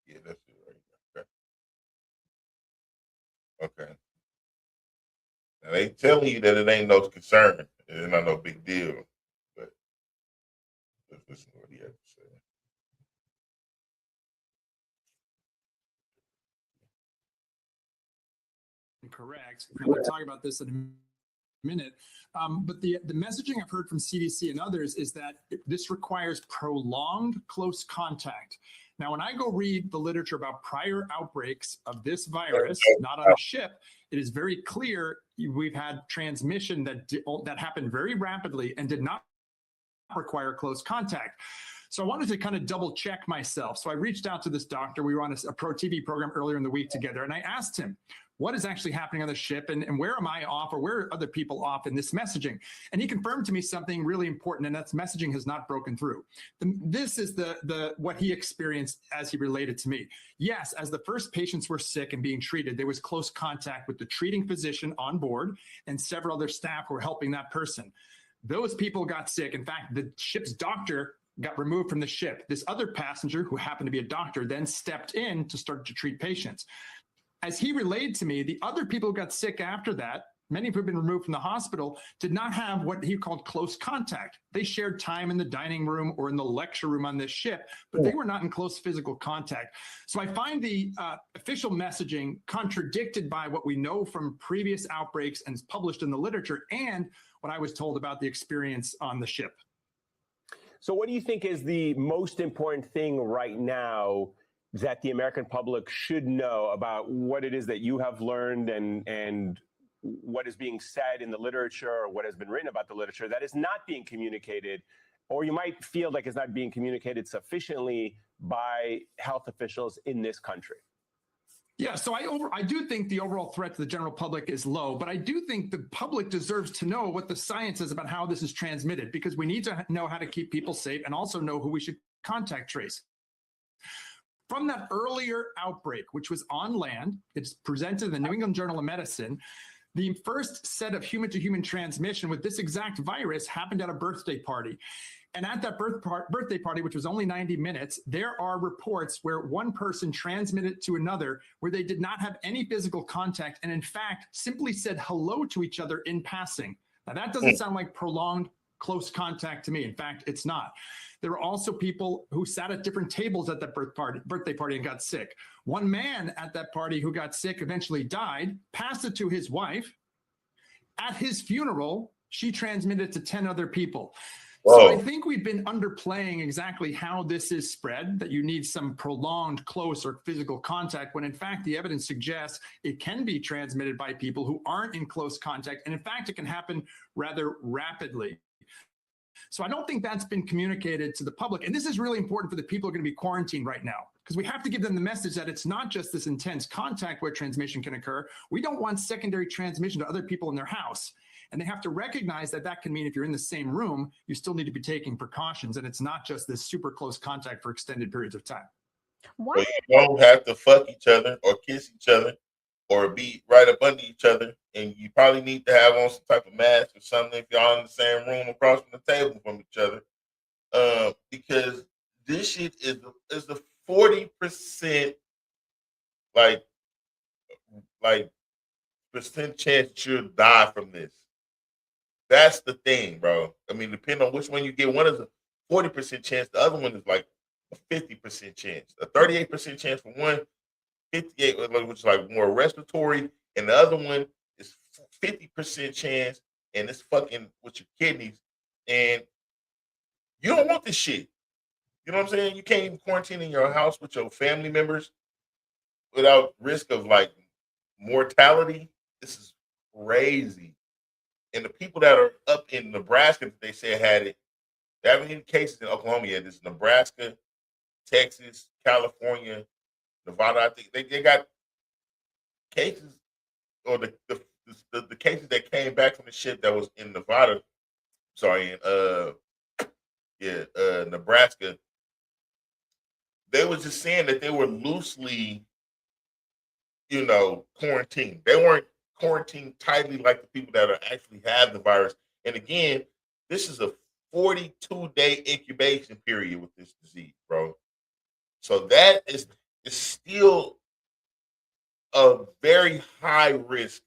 yeah, that's it right there. Okay. Now they telling you that it ain't no concern. It's not no big deal. But let's listen to what he had to say. Correct. We're going to talk about this in a minute. But the messaging I've heard from CDC and others is that this requires prolonged close contact. Now, when I go read the literature about prior outbreaks of this virus, not on a ship, it is very clear we've had transmission that happened very rapidly and did not require close contact. So I wanted to kind of double check myself. So I reached out to this doctor. We were on a Pro TV program earlier in the week together, and I asked him, what is actually happening on the ship, and where am I off, or where are other people off in this messaging? And he confirmed to me something really important, and that's messaging has not broken through. This is the what he experienced as he related to me. Yes, as the first patients were sick and being treated, there was close contact with the treating physician on board and several other staff who were helping that person. Those people got sick. In fact, the ship's doctor got removed from the ship. This other passenger, who happened to be a doctor, then stepped in to start to treat patients. As he relayed to me, the other people who got sick after that, many who have been removed from the hospital, did not have what he called close contact. They shared time in the dining room or in the lecture room on this ship, but they were not in close physical contact. So I find the official messaging contradicted by what we know from previous outbreaks and is published in the literature, and what I was told about the experience on the ship. So what do you think is the most important thing right now that the American public should know about what it is that you have learned and what is being said in the literature, or what has been written about the literature that is not being communicated, or you might feel like it's not being communicated sufficiently by health officials in this country? Yeah, so I do think the overall threat to the general public is low, but I do think the public deserves to know what the science is about how this is transmitted, because we need to know how to keep people safe and also know who we should contact trace. From that earlier outbreak, which was on land, it's presented in the New England Journal of Medicine. The first set of human-to-human transmission with this exact virus happened at a birthday party. And at that birthday party, which was only 90 minutes, there are reports where one person transmitted to another where they did not have any physical contact and, in fact, simply said hello to each other in passing. Now, that doesn't sound like prolonged close contact to me. In fact, it's not. There were also people who sat at different tables at that birthday party and got sick. One man at that party who got sick eventually died, passed it to his wife, at his funeral, she transmitted to 10 other people. Whoa. So I think we've been underplaying exactly how this is spread, that you need some prolonged close or physical contact, when in fact the evidence suggests it can be transmitted by people who aren't in close contact. And in fact, it can happen rather rapidly. So I don't think that's been communicated to the public. And this is really important for the people who are going to be quarantined right now, because we have to give them the message that it's not just this intense contact where transmission can occur. We don't want secondary transmission to other people in their house. And they have to recognize that that can mean if you're in the same room, you still need to be taking precautions. And it's not just this super close contact for extended periods of time. Why? So you don't have to fuck each other or kiss each other or be right up under each other. And you probably need to have on some type of mask or something if y'all in the same room across from the table from each other. Because this shit is the 40% like percent chance you'll die from this. That's the thing, bro. I mean, depending on which one you get, one is a 40% chance, the other one is like a 50% chance, a 38% chance for one, 58, which is like more respiratory, and the other one is 50% chance, and it's fucking with your kidneys, and you don't want this shit. You know what I'm saying? You can't even quarantine in your house with your family members without risk of like mortality. This is crazy. And the people that are up in Nebraska that they said had it, they haven't any cases in Oklahoma yet. It's Nebraska, Texas, California, Nevada. I think they got cases, or the cases that came back from the shit that was in Nevada. Sorry, in Nebraska. They was just saying that they were loosely, quarantined. They weren't quarantined tightly like the people that are actually have the virus. And again, this is a 42-day incubation period with this disease, bro. So that is still a very high risk,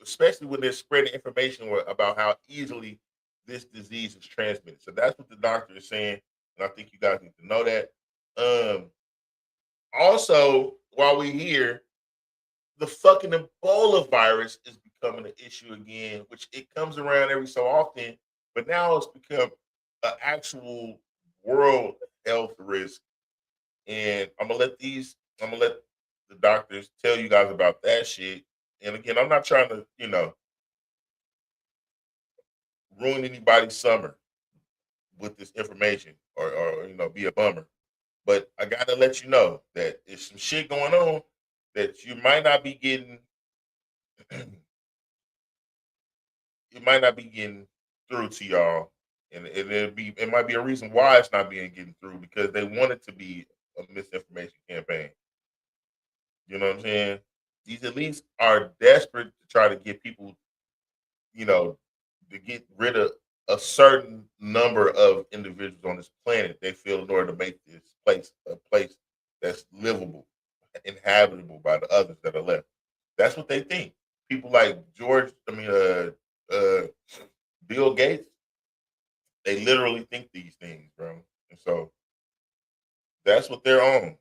especially when they're spreading information about how easily this disease is transmitted. So that's what the doctor is saying, and I think you guys need to know that. Also, while we're here, the fucking Ebola virus is becoming an issue again, which it comes around every so often, but now it's become an actual world health risk. And I'm gonna let the doctors tell you guys about that shit. And again, I'm not trying to, ruin anybody's summer with this information or be a bummer. But I gotta let you know that there's some shit going on that you might not be getting. It might not be getting through to y'all, and it might be a reason why it's not getting through, because they want it to be a misinformation campaign. You know what I'm saying? These elites are desperate to try to get people, to get rid of a certain number of individuals on this planet. They feel in order to make this place a place that's livable, inhabitable by the others that are left. That's what they think. People like Bill Gates, they literally think these things, bro. And so that's what they're on.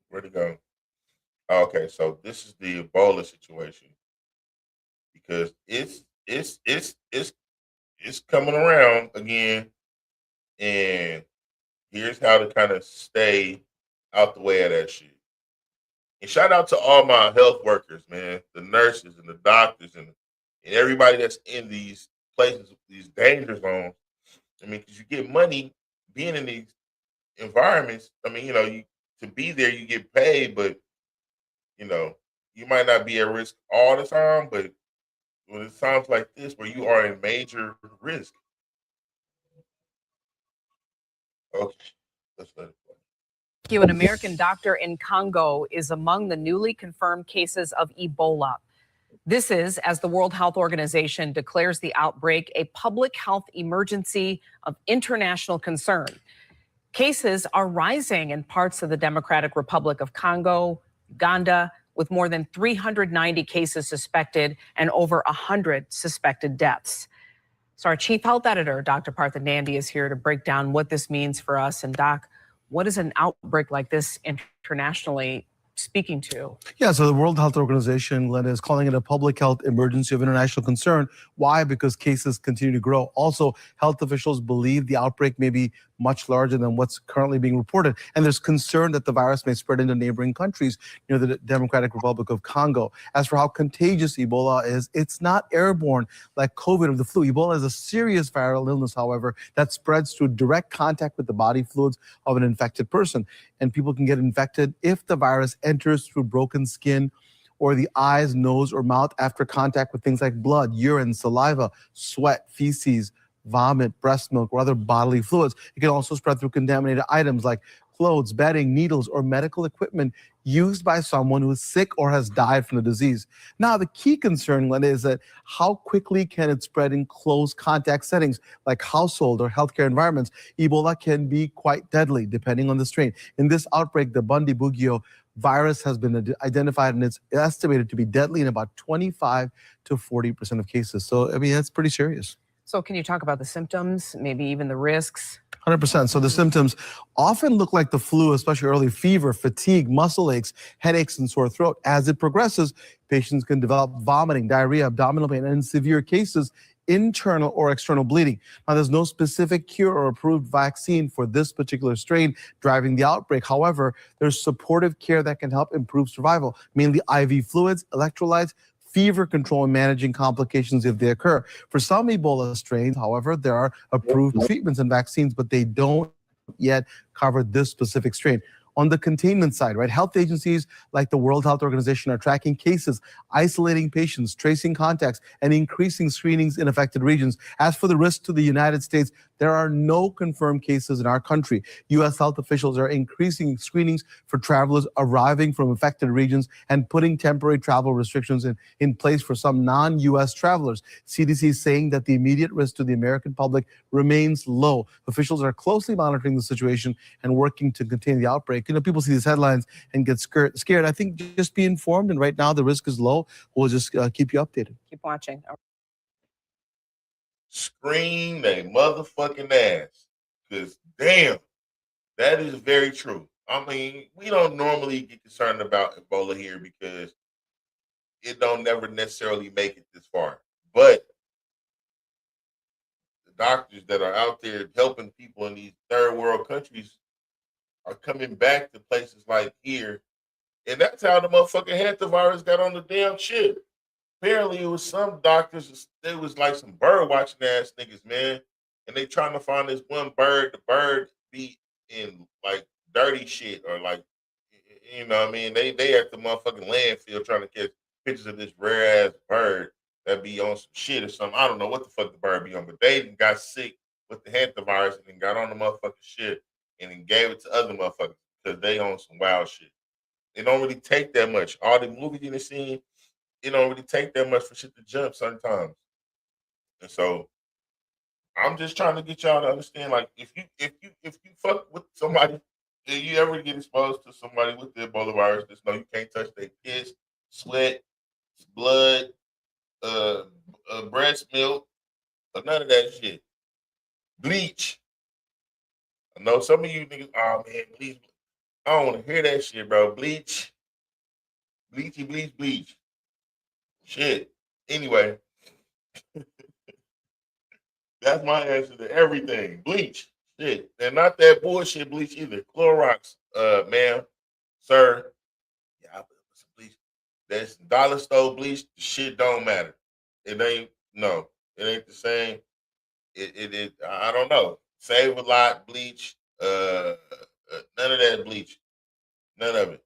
Where'd it go? Okay, so this is the Ebola situation, because it's coming around again, and here's how to kind of stay out the way of that shit. And shout out to all my health workers, man, the nurses and the doctors and everybody that's in these places, these danger zones. I mean, because you get money being in these environments. I mean, to be there, you get paid, but you might not be at risk all the time. But when it sounds like this, where you are in major risk. Okay, let's let it play. An American doctor in Congo is among the newly confirmed cases of Ebola. This is as the World Health Organization declares the outbreak a public health emergency of international concern. Cases are rising in parts of the Democratic Republic of Congo, Uganda, with more than 390 cases suspected and over 100 suspected deaths. So our chief health editor, Dr. Partha Nandi, is here to break down what this means for us. And Doc, what does an outbreak like this internationally speaking to? Yeah, so the World Health Organization, Glenn, is calling it a public health emergency of international concern. Why? Because cases continue to grow. Also, health officials believe the outbreak may be much larger than what's currently being reported. And there's concern that the virus may spread into neighboring countries near the Democratic Republic of Congo. As for how contagious Ebola is, it's not airborne like COVID or the flu. Ebola is a serious viral illness, however, that spreads through direct contact with the body fluids of an infected person. And people can get infected if the virus enters through broken skin or the eyes, nose, or mouth after contact with things like blood, urine, saliva, sweat, feces, vomit, breast milk, or other bodily fluids. It can also spread through contaminated items like clothes, bedding, needles, or medical equipment used by someone who is sick or has died from the disease. Now, the key concern, Linda, is that how quickly can it spread in close contact settings like household or healthcare environments? Ebola can be quite deadly depending on the strain. In this outbreak, the Bundibugyo virus has been identified and it's estimated to be deadly in about 25 to 40% of cases. So, I mean, that's pretty serious. So can you talk about the symptoms, maybe even the risks? 100%. So the symptoms often look like the flu, especially early fever, fatigue, muscle aches, headaches, and sore throat. As it progresses, patients can develop vomiting, diarrhea, abdominal pain, and in severe cases, internal or external bleeding. Now, there's no specific cure or approved vaccine for this particular strain driving the outbreak. However, there's supportive care that can help improve survival, mainly IV fluids, electrolytes, fever control, and managing complications if they occur. For some Ebola strains, however, there are approved treatments and vaccines, but they don't yet cover this specific strain. On the containment side, right, health agencies like the World Health Organization are tracking cases, isolating patients, tracing contacts, and increasing screenings in affected regions. As for the risk to the United States, there are no confirmed cases in our country. U.S. health officials are increasing screenings for travelers arriving from affected regions and putting temporary travel restrictions in place for some non-U.S. travelers. CDC is saying that the immediate risk to the American public remains low. Officials are closely monitoring the situation and working to contain the outbreak. You know, people see these headlines and get scared. I think just be informed, and right now the risk is low. We'll just keep you updated. Keep watching. Scream they motherfucking ass. Because, damn, that is very true. I mean, we don't normally get concerned about Ebola here because it don't never necessarily make it this far. But the doctors that are out there helping people in these third world countries are coming back to places like here. And that's how the motherfucking hantavirus got on the damn ship. Apparently, it was some doctors, it was like some bird watching ass niggas, man. And they trying to find this one bird. The bird be in like dirty shit or like, you know what I mean? They at the motherfucking landfill trying to catch pictures of this rare ass bird that be on some shit or something. I don't know what the fuck the bird be on, but they got sick with the hantavirus and then got on the motherfucking shit and then gave it to other motherfuckers because they on some wild shit. It don't really take that much. All the movies you've seen, it don't really take that much for shit to jump sometimes. And so I'm just trying to get y'all to understand, like, if you fuck with somebody, if you ever get exposed to somebody with the Ebola virus, just know you can't touch their piss, sweat, blood, breast milk, or none of that shit. Bleach. I know some of you niggas, oh man, bleach. I don't want to hear that shit, bro. Bleach. Bleach. Shit. Anyway, that's my answer to everything. Bleach. Shit. And not that bullshit bleach either. Clorox, ma'am, sir. Yeah, I put some bleach. That's dollar store bleach. The shit don't matter. It ain't the same. It I don't know. Save a lot, bleach. None of that bleach. None of it.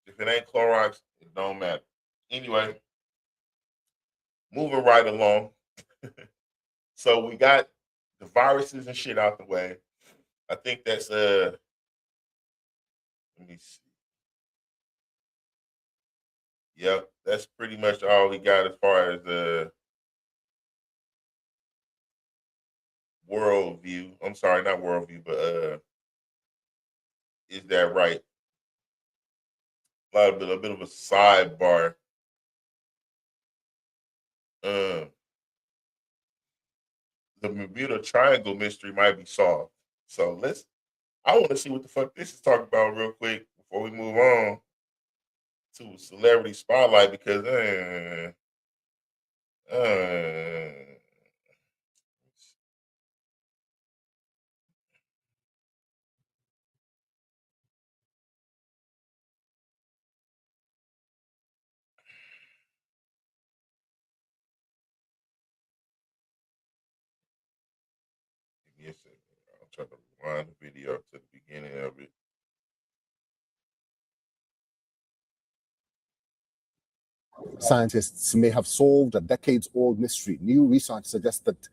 If it ain't Clorox, it don't matter. Anyway, moving right along. So we got the viruses and shit out the way. I think that's let me see. Yep, that's pretty much all we got as far as worldview. I'm sorry, not worldview, but is that right? A bit of a sidebar. The Bermuda Triangle mystery might be solved. So I want to see what the fuck this is talking about real quick before we move on. to a celebrity spotlight because give me a second. I'm trying to rewind the video to the beginning of it. Scientists may have solved a decades-old mystery. New research suggests that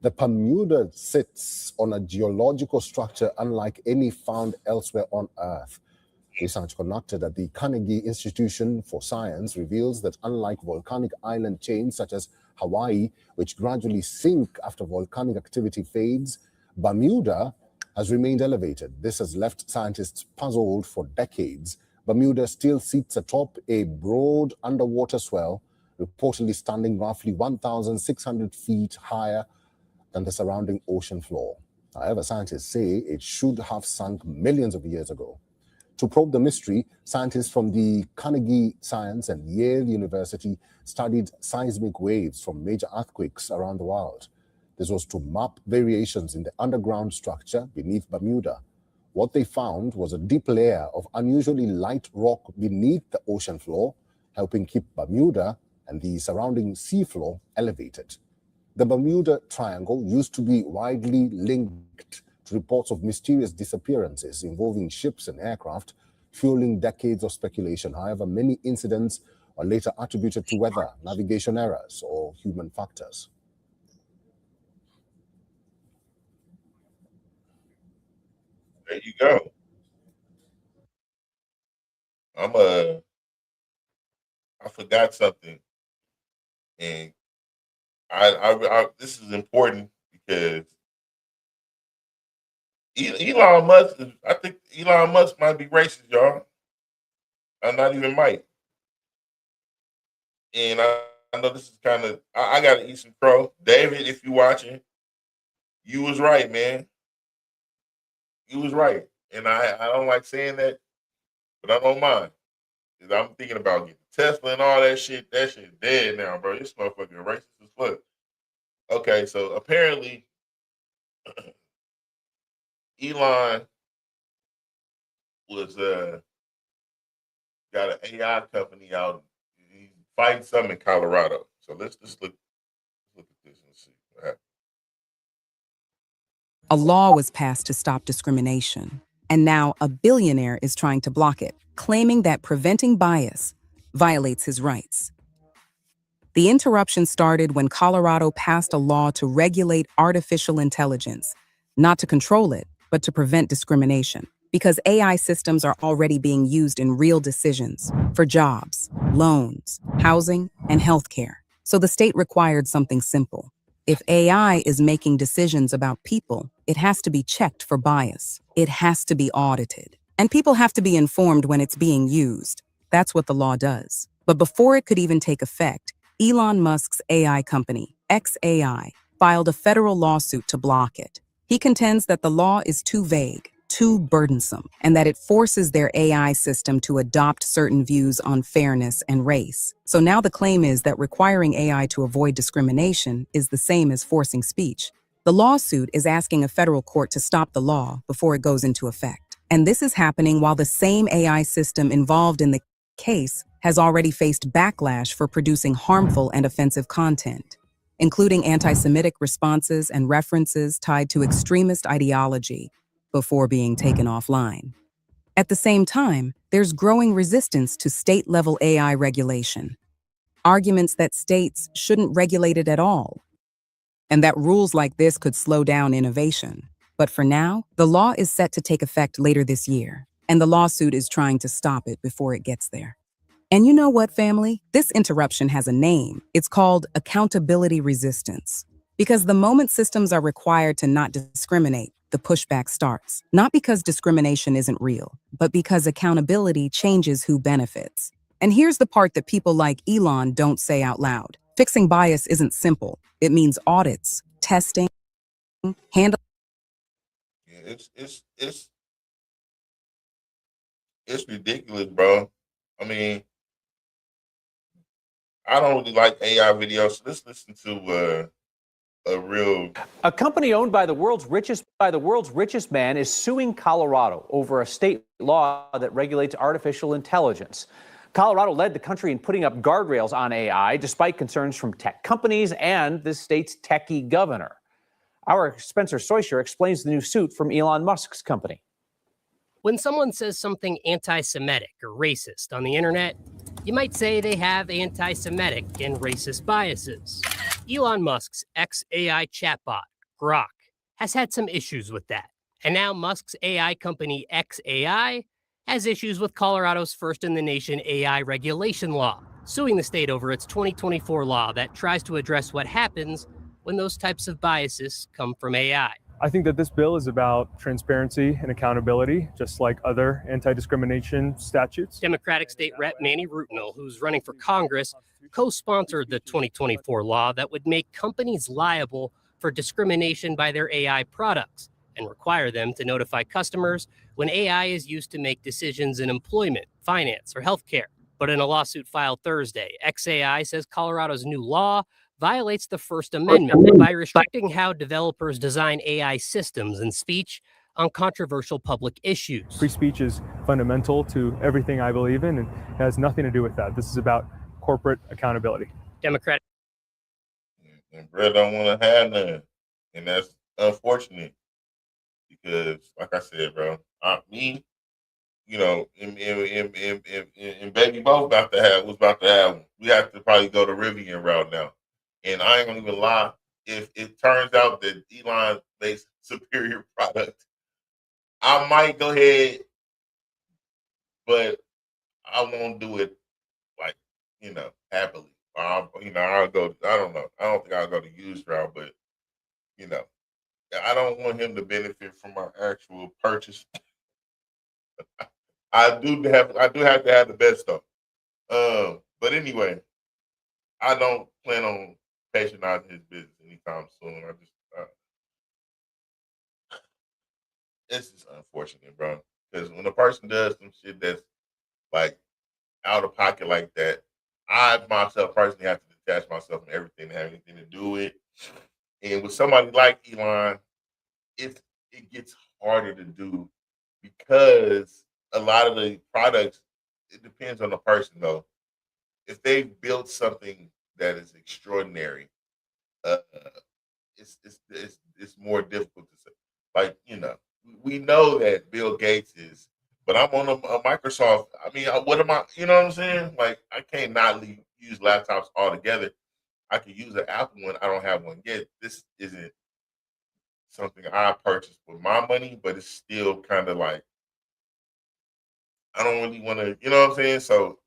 the Bermuda sits on a geological structure unlike any found elsewhere on Earth. Research conducted at the Carnegie Institution for Science reveals that unlike volcanic island chains such as Hawaii, which gradually sink after volcanic activity fades, Bermuda has remained elevated. This has left scientists puzzled for decades. Bermuda still sits atop a broad underwater swell, reportedly standing roughly 1,600 feet higher than the surrounding ocean floor. However, scientists say it should have sunk millions of years ago. To probe the mystery, scientists from the Carnegie Science and Yale University studied seismic waves from major earthquakes around the world. This was to map variations in the underground structure beneath Bermuda. What they found was a deep layer of unusually light rock beneath the ocean floor, helping keep Bermuda and the surrounding seafloor elevated. The Bermuda Triangle used to be widely linked to reports of mysterious disappearances involving ships and aircraft, fueling decades of speculation. However, many incidents are later attributed to weather, navigation errors, or human factors. There you go. I forgot something, and I this is important because Elon Musk. I think Elon Musk might be racist, y'all. I'm not even might. And I know this is kind of. I got to eat some crow, David. If you watching, you was right, man. You was right, and I don't like saying that, but I don't mind. 'Cause I'm thinking about getting Tesla and all that shit. That shit dead now, bro. This motherfucker racist as fuck. Okay, so apparently Elon was got an AI company out. He's fighting something in Colorado. So let's just look at this and see what happens. A law was passed to stop discrimination, and now a billionaire is trying to block it, claiming that preventing bias violates his rights. The interruption started when Colorado passed a law to regulate artificial intelligence, not to control it, but to prevent discrimination, because AI systems are already being used in real decisions for jobs, loans, housing, and healthcare. So the state required something simple. If AI is making decisions about people, it has to be checked for bias. It has to be audited. And people have to be informed when it's being used. That's what the law does. But before it could even take effect, Elon Musk's AI company, xAI, filed a federal lawsuit to block it. He contends that the law is too vague, too burdensome, and that it forces their AI system to adopt certain views on fairness and race. So now the claim is that requiring AI to avoid discrimination is the same as forcing speech. The lawsuit is asking a federal court to stop the law before it goes into effect. And this is happening while the same AI system involved in the case has already faced backlash for producing harmful and offensive content, including anti-Semitic responses and references tied to extremist ideology before being taken offline. At the same time, there's growing resistance to state-level AI regulation, arguments that states shouldn't regulate it at all, and that rules like this could slow down innovation. But for now, the law is set to take effect later this year, and the lawsuit is trying to stop it before it gets there. And you know what, family? This interruption has a name. It's called accountability resistance. Because the moment systems are required to not discriminate, the pushback starts. Not because discrimination isn't real, but because accountability changes who benefits. And here's the part that people like Elon don't say out loud. Fixing bias isn't simple. It means audits, testing, handling. Yeah, it's ridiculous, bro. I mean, I don't really like AI videos, so let's listen to a real. A company owned by the world's richest man is suing Colorado over a state law that regulates artificial intelligence. Colorado led the country in putting up guardrails on AI, despite concerns from tech companies and the state's techie governor. Our Spencer Soysher explains the new suit from Elon Musk's company. When someone says something anti-Semitic or racist on the internet, you might say they have anti-Semitic and racist biases. Elon Musk's ex-AI chatbot, Grok, has had some issues with that. And now Musk's AI company xAI has issues with Colorado's first-in-the-nation AI regulation law, suing the state over its 2024 law that tries to address what happens when those types of biases come from AI. I think that this bill is about transparency and accountability, just like other anti-discrimination statutes. Democratic State Rep Manny Rutnell, who's running for Congress, co-sponsored the 2024 law that would make companies liable for discrimination by their AI products and require them to notify customers when AI is used to make decisions in employment, finance, or healthcare. But in a lawsuit filed Thursday, xAI says Colorado's new law violates the First Amendment by restricting how developers design AI systems and speech on controversial public issues. Free speech is fundamental to everything I believe in and has nothing to do with that. This is about corporate accountability. Democratic. And Brett don't want to have none. And that's unfortunate because, like I said, bro, me, you know, and Baby both about to have one. We have to probably go the Rivian route now. And I ain't gonna even lie, if it turns out that Elon makes superior product, I might go ahead, but I won't do it like, you know, happily. I'll go, I don't know. I don't think I'll go the used route, but you know, I don't want him to benefit from my actual purchase. I do have to have the best though. But anyway, I don't plan on patronizing his business anytime soon. It's just unfortunate, bro. Because when a person does some shit that's like out of pocket like that, I myself personally have to detach myself from everything that has anything to do with it. And with somebody like Elon, it gets harder to do because a lot of the products, it depends on the person though. If they built something that is extraordinary, it's more difficult to say. Like, you know, we know that Bill Gates is, but I'm on a Microsoft. I mean, what am I? You know what I'm saying? Like, I can't not use laptops altogether. I can use an Apple one. I don't have one yet. This isn't something I purchased with my money, but it's still kind of like I don't really want to. You know what I'm saying? So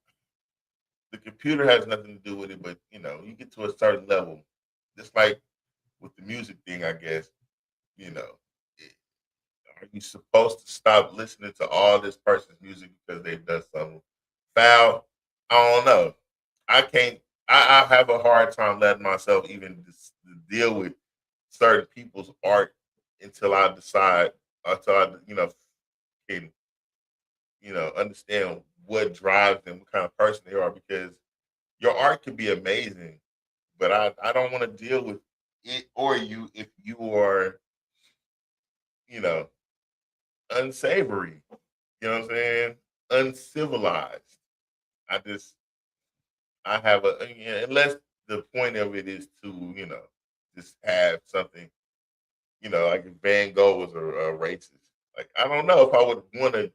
the computer has nothing to do with it, but you know, you get to a certain level, just like with the music thing, I guess. You know, are you supposed to stop listening to all this person's music because they've done something foul? I don't know. I can't. I have a hard time letting myself even deal with certain people's art until I decide, until I, you know, can, you know, understand what drives them, what kind of person they are, because your art can be amazing, but I don't want to deal with it or you if you are, you know, unsavory. You know what I'm saying? Uncivilized. I have unless the point of it is to, you know, just have something, you know, like if Van Gogh was a racist. Like, I don't know if I would want to,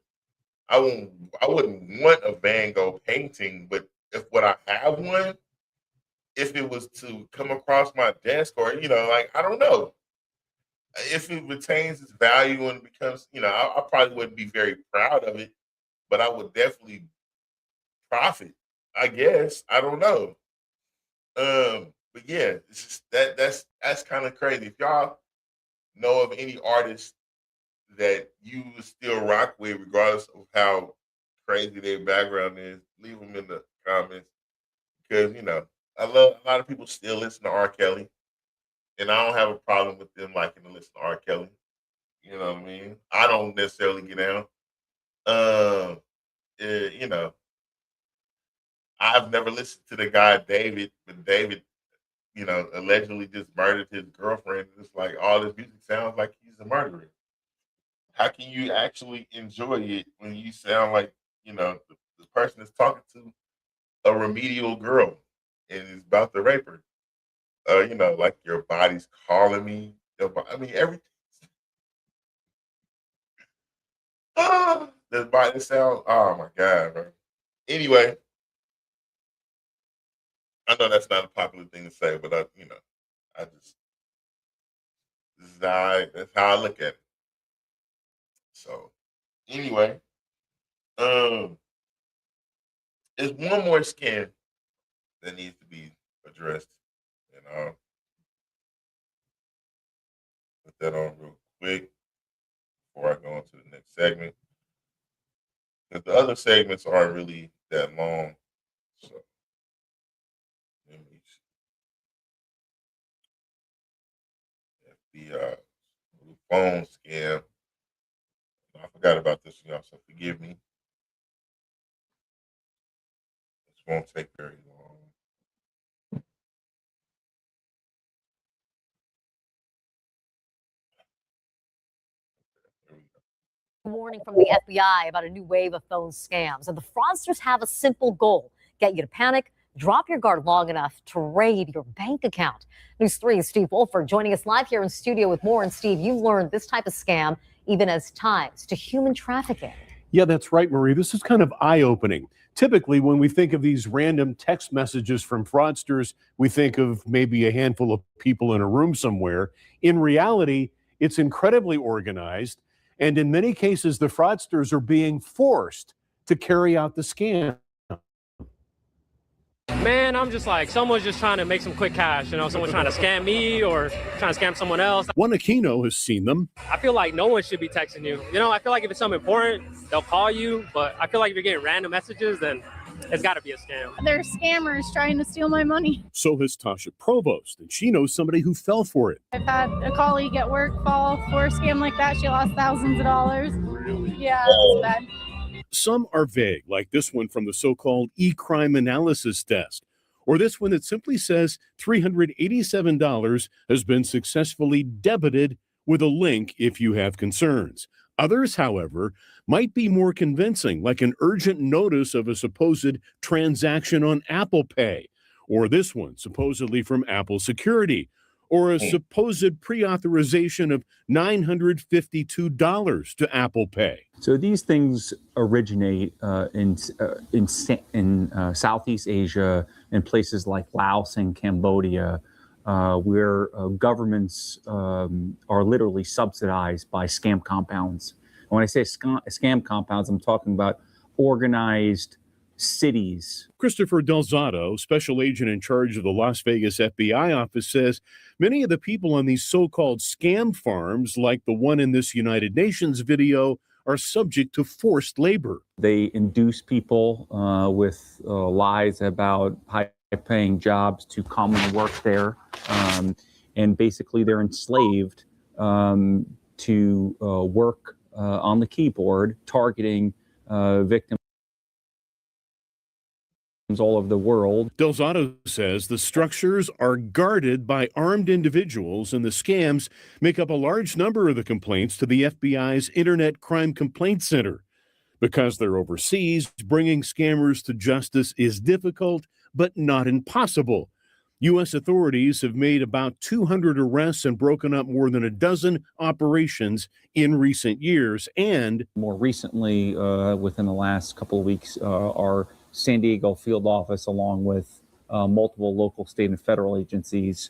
I wouldn't want a Van Gogh painting, but if what I have one, if it was to come across my desk or, you know, like, I don't know. If it retains its value and becomes, you know, I probably wouldn't be very proud of it, but I would definitely profit, I guess. I don't know. But yeah, it's just that's kind of crazy. If y'all know of any artists that you still rock with, regardless of how crazy their background is, leave them in the comments. Because, you know, a lot of people still listen to R. Kelly, and I don't have a problem with them liking to listen to R. Kelly. You know what I mean? I don't necessarily get down. You know, I've never listened to the guy David, but David, allegedly just murdered his girlfriend. It's like all this music sounds like he's a murderer. How can you actually enjoy it when you sound like, the person is talking to a remedial girl and is about to rape her? Like your body's calling me. Everything. The body sound. Oh my God, bro. Anyway, I know that's not a popular thing to say, but that's how I look at it. So, anyway, there's one more scam that needs to be addressed, and I'll put that on real quick before I go into the next segment, because the other segments aren't really that long. So, let me see. The phone scam. I forgot about this, y'all, so forgive me. This won't take very long. Warning from the FBI about a new wave of phone scams. And the fraudsters have a simple goal: get you to panic, drop your guard long enough to raid your bank account. News 3's Steve Wolford joining us live here in studio with more. And Steve, you've learned this type of scam even has ties to human trafficking. Yeah, that's right, Marie. This is kind of eye-opening. Typically, when we think of these random text messages from fraudsters, we think of maybe a handful of people in a room somewhere. In reality, it's incredibly organized. And in many cases, the fraudsters are being forced to carry out the scam. Man, I'm just like, someone's just trying to make some quick cash. Someone's trying to scam me or trying to scam someone else. Juan Aquino has seen them. I feel like no one should be texting you. I feel like if it's something important, they'll call you. But I feel like if you're getting random messages, then it's got to be a scam. They're scammers trying to steal my money. So has Tasha Provost, and she knows somebody who fell for it. I've had a colleague at work fall for a scam like that. She lost thousands of dollars. Really? Yeah, that's bad. Some are vague, like this one from the so-called e-crime analysis desk, or this one that simply says $387 has been successfully debited with a link if you have concerns. Others, however, might be more convincing, like an urgent notice of a supposed transaction on Apple Pay, or this one supposedly from Apple Security, or a supposed pre-authorization of $952 to Apple Pay. So these things originate in Southeast Asia, in places like Laos and Cambodia, where governments are literally subsidized by scam compounds. And when I say scam compounds, I'm talking about organized cities. Christopher Delzato, special agent in charge of the Las Vegas FBI office, says many of the people on these so-called scam farms, like the one in this United Nations video, are subject to forced labor. They induce people with lies about high-paying jobs to come and work there, and basically they're enslaved to work on the keyboard, targeting victims all over the world. Delzato says the structures are guarded by armed individuals, and the scams make up a large number of the complaints to the FBI's Internet Crime Complaint Center. Because they're overseas, bringing scammers to justice is difficult, but not impossible. U.S. authorities have made about 200 arrests and broken up more than a dozen operations in recent years. And more recently, within the last couple of weeks, our San Diego field office, along with multiple local, state, and federal agencies,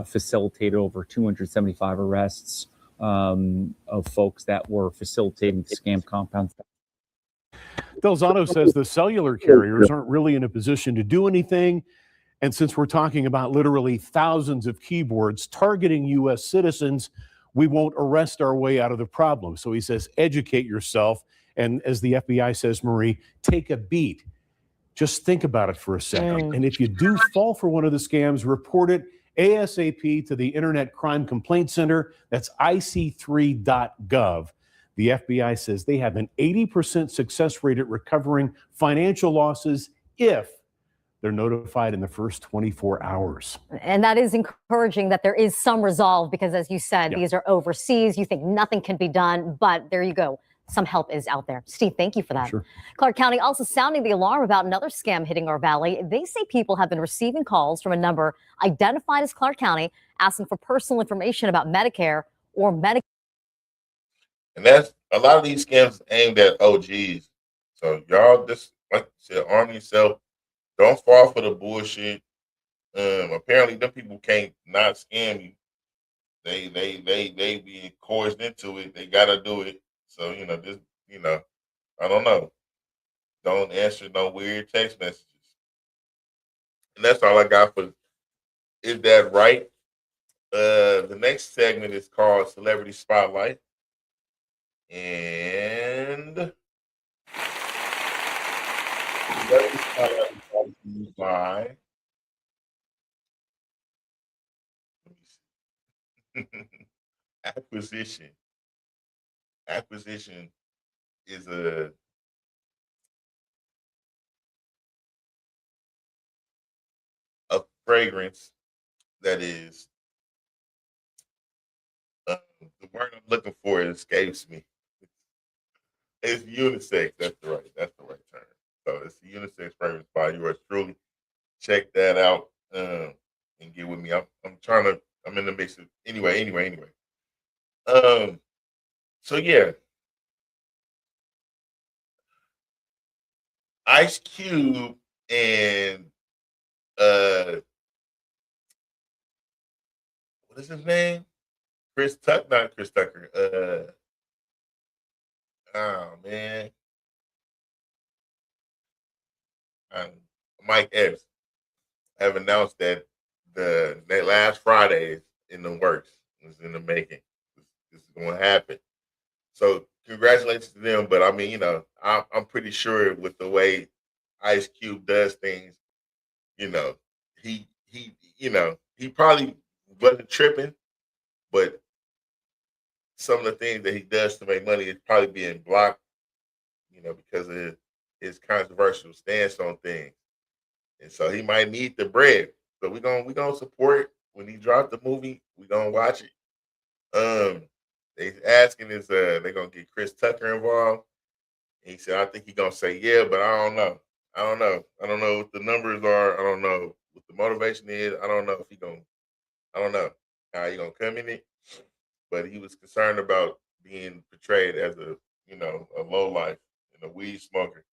facilitated over 275 arrests of folks that were facilitating scam compounds. Delzato says the cellular carriers aren't really in a position to do anything. And since we're talking about literally thousands of keyboards targeting U.S. citizens, we won't arrest our way out of the problem. So he says, educate yourself. And as the FBI says, Marie, take a beat. Just think about it for a second. And if you do fall for one of the scams, report it ASAP to the Internet Crime Complaint Center. That's ic3.gov. The FBI says they have an 80% success rate at recovering financial losses if they're notified in the first 24 hours. And that is encouraging that there is some resolve because, as you said, these are overseas. You think nothing can be done, but there you go. Some help is out there. Steve, thank you for that. Sure. Clark County also sounding the alarm about another scam hitting our valley. They say people have been receiving calls from a number identified as Clark County asking for personal information about Medicare or Medicaid. And that's a lot of these scams aimed at OGs. So y'all just, like you said, arm yourself. Don't fall for the bullshit. Apparently, them people can't not scam you. They be coerced into it. They gotta do it. So I don't know. Don't answer no weird text messages. And that's all I got for Is That Right? The next segment is called Celebrity Spotlight. And Celebrity Spotlight is brought to you by Acquisition. Acquisition is a fragrance that is the word I'm looking for escapes me. It's unisex. That's the right term. So it's a unisex fragrance by yours truly. Check that out and get with me. I'm in the mix of anyway. So yeah. Ice Cube and what is his name? Not Chris Tucker. Oh man. Mike Epps have announced that the last Friday is in the works. It's in the making. This is going to happen. So congratulations to them. But I mean, I'm pretty sure with the way Ice Cube does things, he probably wasn't tripping, but some of the things that he does to make money is probably being blocked, because of his controversial stance on things. And so he might need the bread. So we're gonna support when he dropped the movie. We're gonna watch it. They asking is they're gonna get Chris Tucker involved. And he said, I think he's gonna say yeah, but I don't know. I don't know what the numbers are. I don't know what the motivation is. I don't know if I don't know how he gonna come in it. But he was concerned about being portrayed as a lowlife and a weed smoker.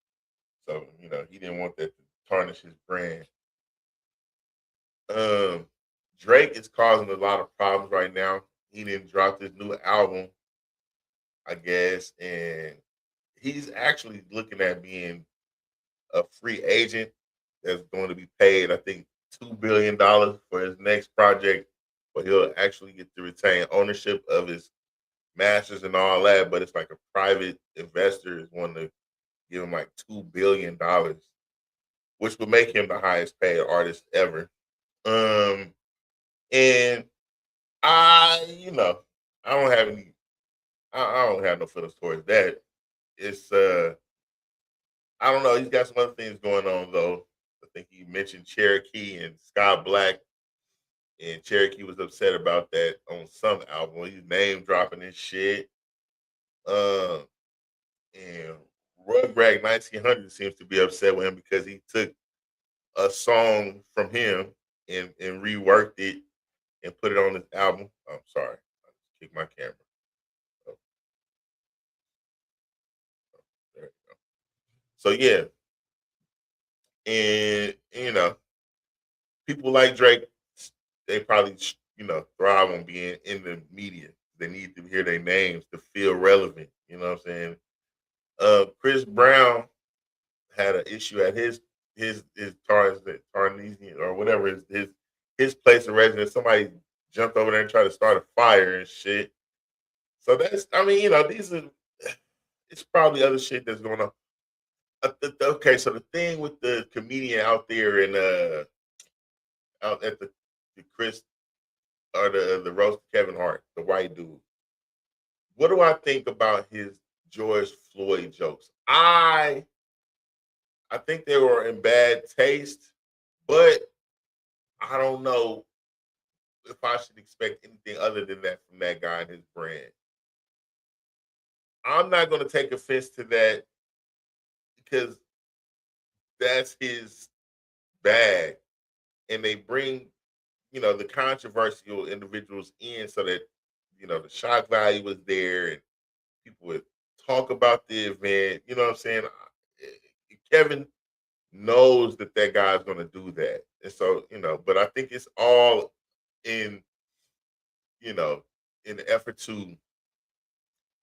So, he didn't want that to tarnish his brand. Drake is causing a lot of problems right now. He didn't drop this new album, I guess, and he's actually looking at being a free agent that's going to be paid, I think, $2 billion for his next project, but he'll actually get to retain ownership of his masters and all that. But it's like a private investor is wanting to give him like $2 billion, which would make him the highest paid artist ever. And I don't have any. I don't have no feelings towards that. It's I don't know. He's got some other things going on though. I think he mentioned Cherokee and Scott Black, and Cherokee was upset about that on some album. He's name dropping his shit. And Rugrag 1900 seems to be upset with him because he took a song from him and reworked it and put it on his album. I'm sorry, I just kicked my camera. There you go. So yeah, and people like Drake, they probably thrive on being in the media. They need to hear their names to feel relevant. You know what I'm saying? Chris Brown had an issue at his Tarnesian or whatever his place of residence. Somebody jumped over there and tried to start a fire and shit. So that's, these are. It's probably other shit that's going on. Okay, so the thing with the comedian out there and out at the Chris or the roast Kevin Hart, the white dude. what do I think about his George Floyd jokes? I think they were in bad taste, but I don't know if I should expect anything other than that from that guy and his brand. I'm not going to take offense to that because that's his bag, and they bring, the controversial individuals in so that, the shock value was there and people would talk about the event. You know what I'm saying? Kevin knows that guy's going to do that. And so, but I think it's all in, in the effort to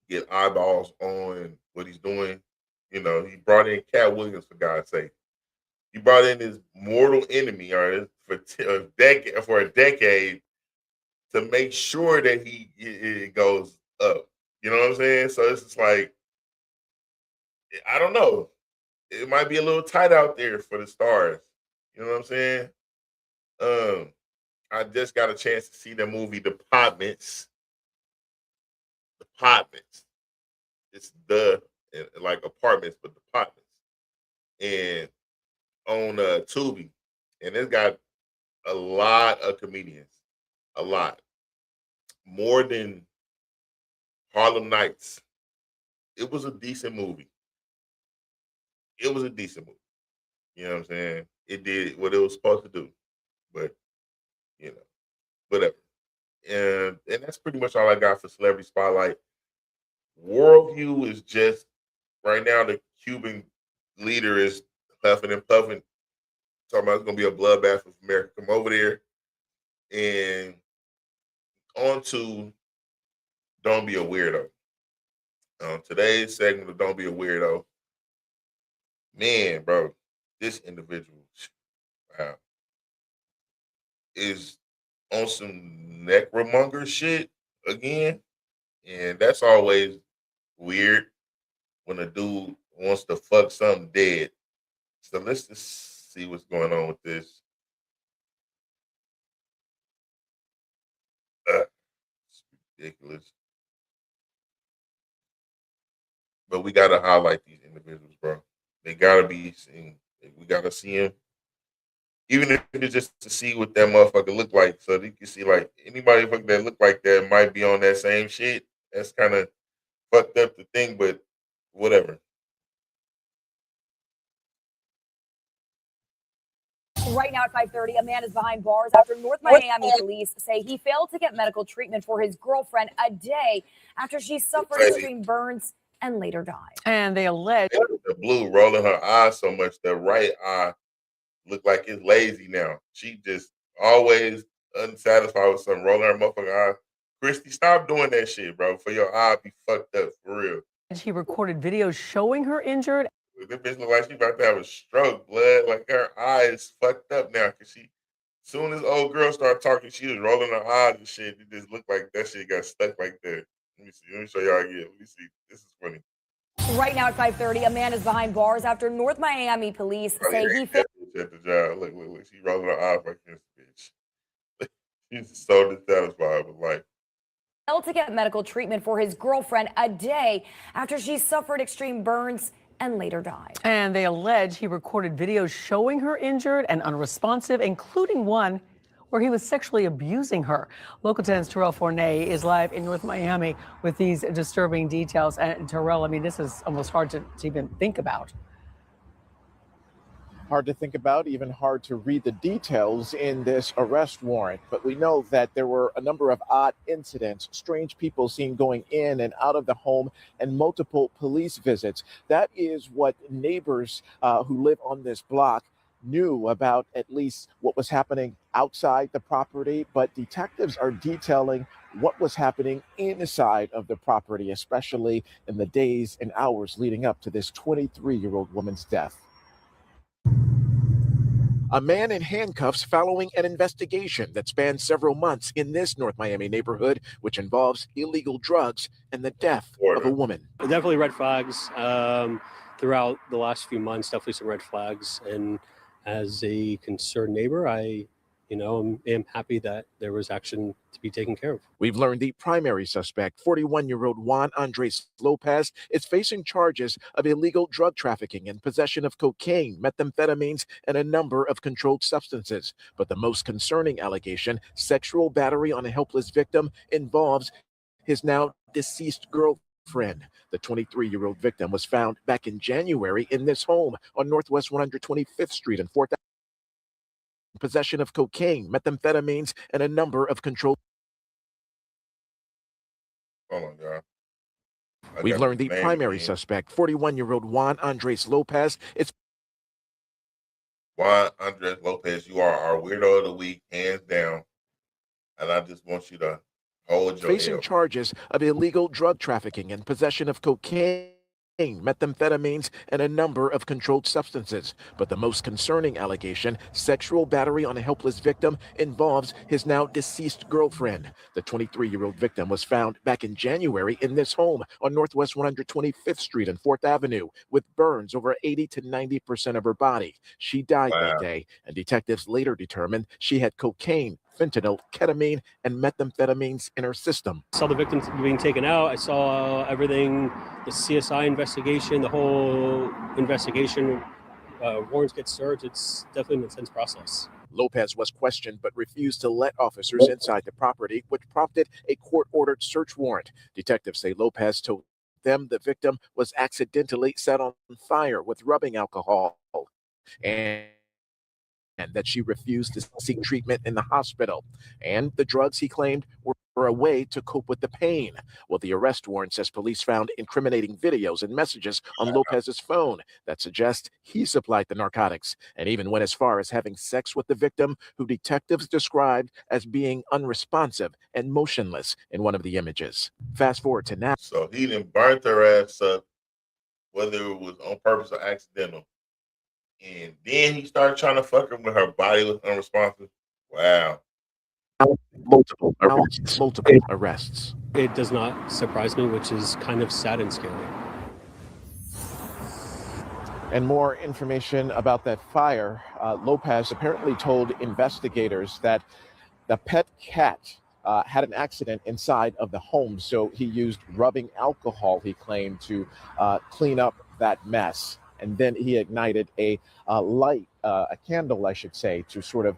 get eyeballs on what he's doing. He brought in Cat Williams, for God's sake. He brought in his mortal enemy, for a decade to make sure that it goes up. You know what I'm saying? So it's just like, I don't know. It might be a little tight out there for the stars. You know what I'm saying? I just got a chance to see the movie Departments. It's like apartments, but departments. And on Tubi. And it's got a lot of comedians. A lot. More than Harlem Nights. It was a decent movie. You know what I'm saying? It did what it was supposed to do. But, whatever. And that's pretty much all I got for Celebrity Spotlight. Worldview is just, right now, the Cuban leader is huffing and puffing, talking about it's going to be a bloodbath if America come over there. And on to Don't Be a Weirdo. Today's segment of Don't Be a Weirdo. Man, bro, this individual, wow, is on some necromonger shit again. And that's always weird when a dude wants to fuck something dead. So let's just see what's going on with this. It's ridiculous. But we got to highlight these individuals, bro. They got to be seen. We got to see them. Even if it's just to see what that motherfucker look like. So you can see, like, anybody that look like that might be on that same shit. That's kind of fucked up the thing, but whatever. Right now at 5:30, a man is behind bars after North Miami police say he failed to get medical treatment for his girlfriend a day after she suffered extreme burns and later died. And they allege the blue rolling her eyes so much the right eye looked like it's lazy now. She just always unsatisfied with something, rolling her motherfucking eye. Christy, stop doing that shit, bro. For your eye be fucked up for real. she recorded videos showing her injured. This bitch look like she about to have a stroke, blood. Like her eye is fucked up now. Cause soon as old girl started talking, she was rolling her eyes and shit. It just looked like that shit got stuck like that. Let me see. Let me show y'all again. Let me see. This is funny. Right now at 5:30, a man is behind bars after North Miami police say he failed at the job. Look. She rolling her eyes like this bitch. She's so dissatisfied with life. to get medical treatment for his girlfriend a day after she suffered extreme burns and later died. And they allege he recorded videos showing her injured and unresponsive, including one where he was sexually abusing her. Local 10's Terrell Fournay is live in North Miami with these disturbing details. And Terrell, I mean, this is almost hard to even think about. Hard to think about, even hard to read the details in this arrest warrant. But we know that there were a number of odd incidents, strange people seen going in and out of the home, and multiple police visits. That is what neighbors who live on this block knew about, at least what was happening outside the property. But detectives are detailing what was happening inside of the property, especially in the days and hours leading up to this 23-year-old woman's death. A man in handcuffs following an investigation that spanned several months in this North Miami neighborhood, which involves illegal drugs and the death of a woman. Definitely red flags throughout the last few months, definitely some red flags. And as a concerned neighbor, I am happy that there was action to be taken care of. We've learned the primary suspect, 41-year-old Juan Andres Lopez, is facing charges of illegal drug trafficking and possession of cocaine, methamphetamines, and a number of controlled substances. But the most concerning allegation, sexual battery on a helpless victim, involves his now deceased girlfriend. The 23-year-old victim was found back in January in this home on Northwest 125th Street and 4th. Possession of cocaine, methamphetamines, and a number of controlled. Hold on, y'all. We've learned the primary suspect, 41-year-old Juan Andres Lopez, is Juan Andres Lopez. You are our weirdo of the week, hands down. And I just want you to hold your facing L. charges of illegal drug trafficking and possession of cocaine, methamphetamines, and a number of controlled substances. But the most concerning allegation, sexual battery on a helpless victim, involves his now deceased girlfriend. The 23-year-old victim was found back in January in this home on Northwest 125th Street and 4th Avenue with burns over 80 to 90% of her body. She died that day, and detectives later determined she had cocaine, fentanyl, ketamine, and methamphetamines in her system. I saw the victim being taken out. I saw everything, the CSI investigation, the whole investigation. Warrants get served. It's definitely an intense process. Lopez was questioned but refused to let officers inside the property, which prompted a court-ordered search warrant. Detectives say Lopez told them the victim was accidentally set on fire with rubbing alcohol and that she refused to seek treatment in the hospital. And the drugs, he claimed, were a way to cope with the pain. Well, the arrest warrant says police found incriminating videos and messages on Lopez's phone that suggest he supplied the narcotics and even went as far as having sex with the victim, who detectives described as being unresponsive and motionless in one of the images. Fast forward to now. So he done burnt her ass up, whether it was on purpose or accidental. And then he started trying to fuck her when her body was unresponsive. Wow. Multiple arrests. It does not surprise me, which is kind of sad and scary. And more information about that fire. Lopez apparently told investigators that the pet cat had an accident inside of the home, so he used rubbing alcohol, he claimed, to clean up that mess. And then he ignited a light, a candle, I should say, to sort of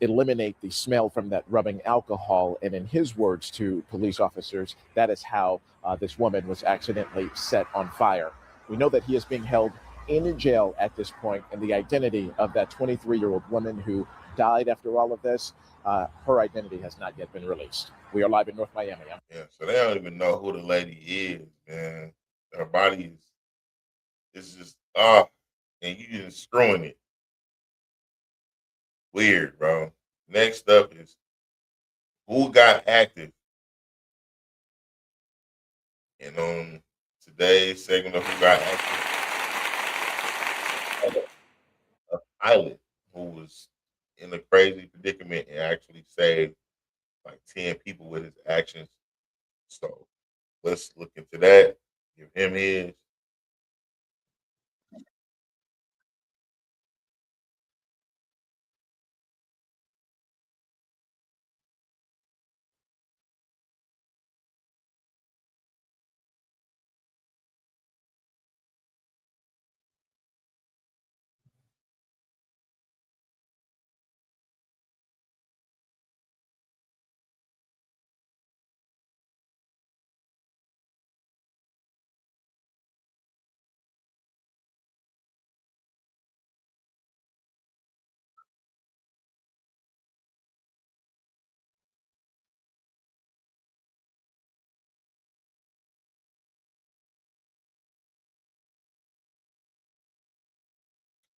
eliminate the smell from that rubbing alcohol. And in his words to police officers, that is how this woman was accidentally set on fire. We know that he is being held in jail at this point, and the identity of that 23-year-old woman who died after all of this, her identity has not yet been released. We are live in North Miami. Yeah, so they don't even know who the lady is, man. Her body is just and you just screwing it. Weird, bro. Next up is who got active. And on today's segment of Who Got Active, a pilot who was in a crazy predicament and actually saved like 10 people with his actions. So let's look into that. Give him his.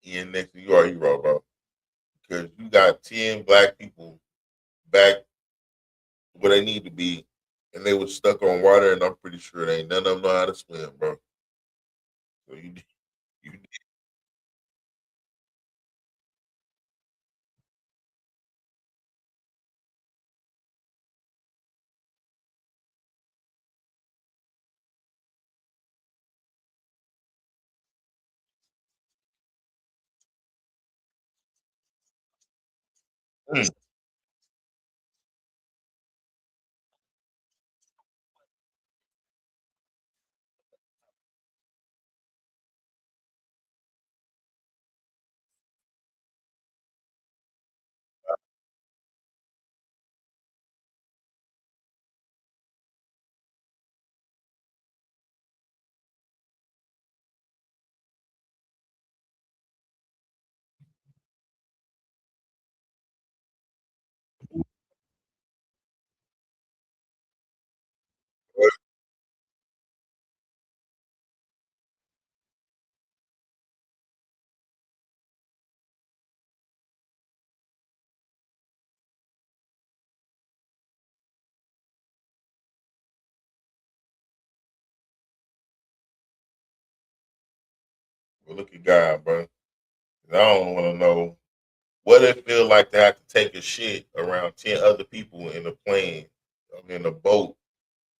Ian, next to you are a hero, bro. Because you got 10 black people back where they need to be, and they were stuck on water, and I'm pretty sure they ain't none of them know how to swim, bro. So you Mm. Well, look at God, bro. I don't want to know what it feel like to have to take a shit around 10 other people in a plane, in a boat,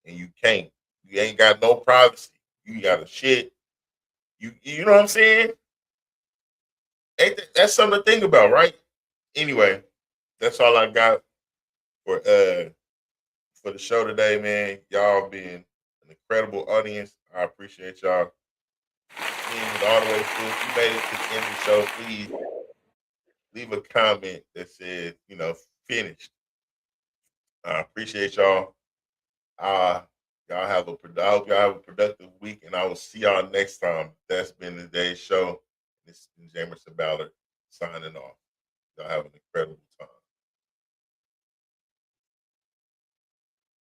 and you can't. You ain't got no privacy. You got a shit. You know what I'm saying? That's something to think about, right? Anyway, that's all I got for the show today, man. Y'all being an incredible audience. I appreciate y'all seeing it all the way through. If you made it to the end of the show, please leave a comment that says, finished. I appreciate y'all. I hope y'all have a productive week, and I will see y'all next time. That's been today's show. This is Jamerson Ballard signing off. Y'all have an incredible time.